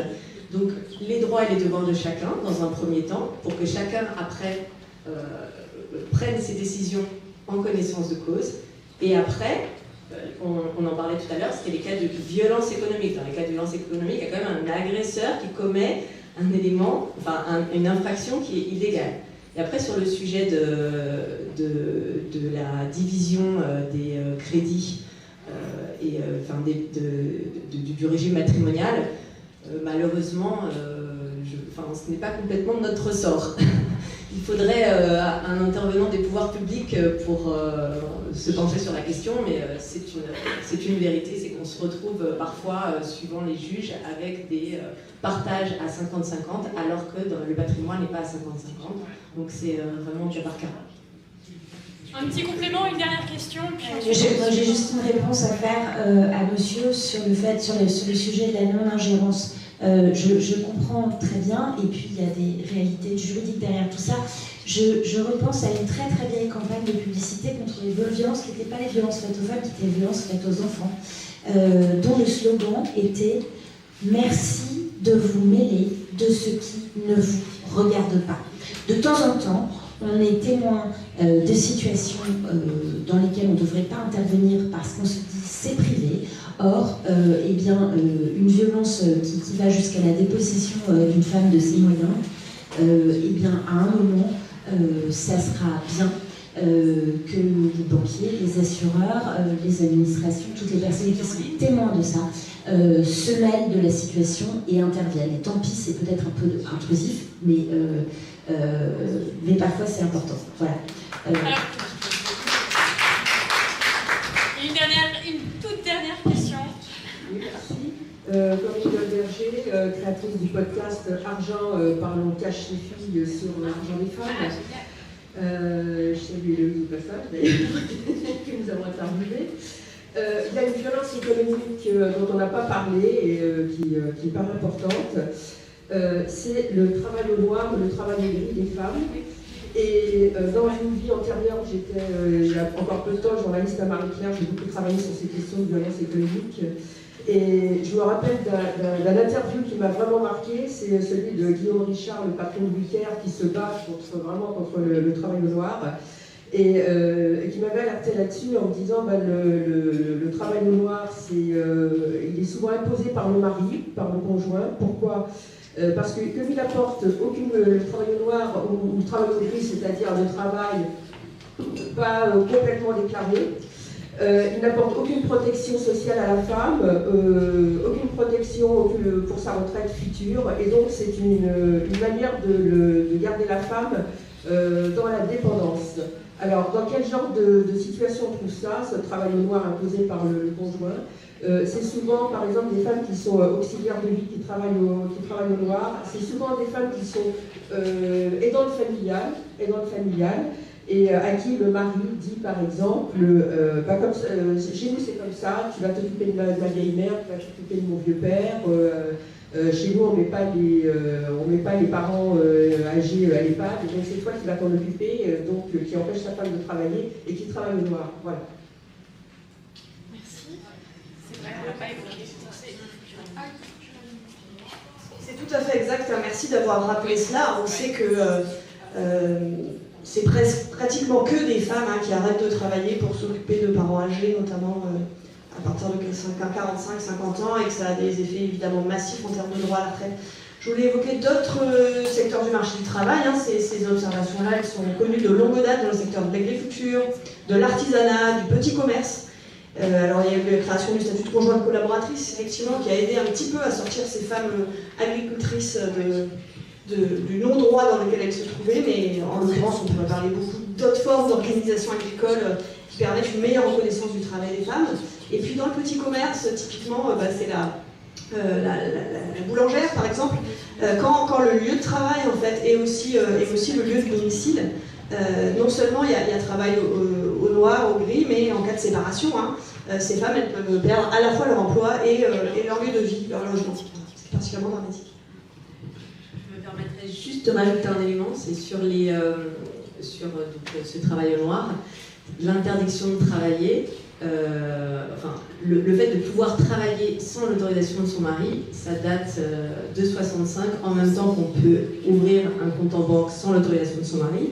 Donc les droits et les devoirs de chacun, dans un premier temps, pour que chacun, après, prenne ses décisions en connaissance de cause. Et après, on en parlait tout à l'heure, c'était les cas de violence économique. Dans les cas de violence économique, il y a quand même un agresseur qui commet un élément, enfin une infraction qui est illégale. Et après, sur le sujet de la division des crédits et du régime matrimonial, malheureusement, ce n'est pas complètement de notre ressort. Il faudrait un intervenant des pouvoirs publics pour se pencher sur la question, mais c'est une vérité, c'est qu'on se retrouve parfois, suivant les juges, avec des partages à 50-50, alors que le patrimoine n'est pas à 50-50. Donc c'est vraiment du par cas. Un petit complément, une dernière question. J'ai juste une réponse à faire à monsieur sur le sujet de la non-ingérence. Je comprends très bien, et puis il y a des réalités juridiques derrière tout ça. Je repense à une très très vieille campagne de publicité contre les violences qui n'étaient pas les violences faites aux femmes, qui étaient les violences faites aux enfants, dont le slogan était « Merci de vous mêler de ce qui ne vous regarde pas ». De temps en temps, on est témoin de situations dans lesquelles on ne devrait pas intervenir parce qu'on se dit c'est privé. Or, une violence qui va jusqu'à la dépossession d'une femme de ses moyens, à un moment, ça sera bien que les banquiers, les assureurs, les administrations, toutes les personnes qui sont témoins de ça, se mêlent de la situation et interviennent. Et tant pis, c'est peut-être un peu intrusif, mais parfois c'est important. Voilà. Une toute dernière question. Oui, merci. Corinne Berger, créatrice du podcast Argent, parlons cash les filles sur l'argent des femmes. Je salue Héloïse au passage, que nous avons interviewé. Il y a une violence économique dont on n'a pas parlé et qui paraît importante. C'est le travail au noir, le travail au gris des femmes. Et dans une vie antérieure, j'étais, il y a encore peu de temps, journaliste à Marie-Claire, j'ai beaucoup travaillé sur ces questions de violence économique. Et je me rappelle d'un interview qui m'a vraiment marqué, c'est celui de Guillaume Richard, le patron de Wicker, qui se bat contre le travail au noir, et qui m'avait alerté là-dessus en me disant le travail au noir, il est souvent imposé par le mari, par le conjoint. Pourquoi ? Parce que comme il apporte le travail au noir ou le travail au gris, c'est-à-dire le travail pas complètement déclaré, il n'apporte aucune protection sociale à la femme, aucune protection pour sa retraite future, et donc c'est une manière de garder la femme dans la dépendance. Alors, dans quel genre de situation on trouve ça, ce travail au noir imposé par le conjoint ? C'est souvent, par exemple, des femmes qui sont auxiliaires de vie, qui travaillent au noir. C'est souvent des femmes qui sont aidantes familiales, et à qui le mari dit, par exemple, chez nous c'est comme ça, tu vas t'occuper de ma vieille mère, tu vas t'occuper de mon vieux père. Chez nous, on met pas les parents âgés à l'EHPAD, donc c'est toi qui vas t'en occuper, qui empêche sa femme de travailler et qui travaille au noir. Voilà. Merci. C'est vrai, on l'a pas évoqué. C'est tout à fait exact. Merci d'avoir rappelé cela. On sait que c'est pratiquement que des femmes qui arrêtent de travailler pour s'occuper de parents âgés, notamment à partir de 45-50 ans, et que ça a des effets évidemment massifs en termes de droit à la retraite. Je voulais évoquer d'autres secteurs du marché du travail. Ces observations-là, elles sont connues de longue date dans le secteur de l'agriculture, de l'artisanat, du petit commerce. Alors il y a eu la création du statut de conjointe collaboratrice, effectivement, qui a aidé un petit peu à sortir ces femmes agricultrices du non-droit dans lequel elles se trouvaient, mais en l'occurrence, on pourrait parler beaucoup d'autres formes d'organisation agricole qui permettent une meilleure reconnaissance du travail des femmes. Et puis dans le petit commerce, typiquement, c'est la boulangère, par exemple, quand le lieu de travail en fait, est aussi le lieu de domicile, non seulement il y a travail au noir, au gris, mais en cas de séparation, ces femmes elles peuvent perdre à la fois leur emploi et leur lieu de vie, leur logement. C'est particulièrement dramatique. Je me permettrais juste de rajouter un élément, c'est sur ce travail au noir, l'interdiction de travailler. Le fait de pouvoir travailler sans l'autorisation de son mari, ça date de 65, en même temps qu'on peut ouvrir un compte en banque sans l'autorisation de son mari.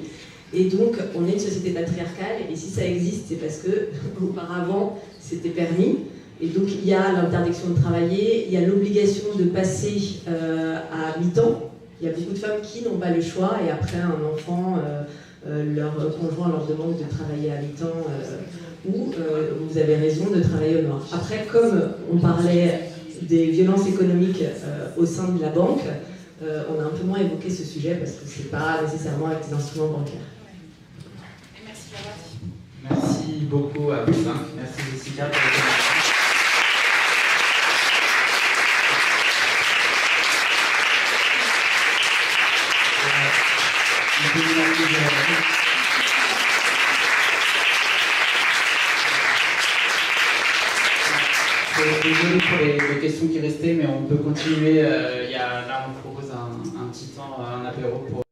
Et donc, on est une société patriarcale, et si ça existe, c'est parce que auparavant, c'était permis. Et donc, il y a l'interdiction de travailler, il y a l'obligation de passer à mi-temps. Il y a beaucoup de femmes qui n'ont pas le choix, et après un enfant, leur conjoint leur demande de travailler à mi-temps, ou vous avez raison de travailler au noir. Après, comme on parlait des violences économiques au sein de la banque, on a un peu moins évoqué ce sujet parce que ce n'est pas nécessairement avec des instruments bancaires. Et merci Laura. Merci beaucoup à vous. Merci Jessica pour votre Désolé pour les questions qui restaient, mais on peut continuer. Là, on propose un petit temps, un apéro pour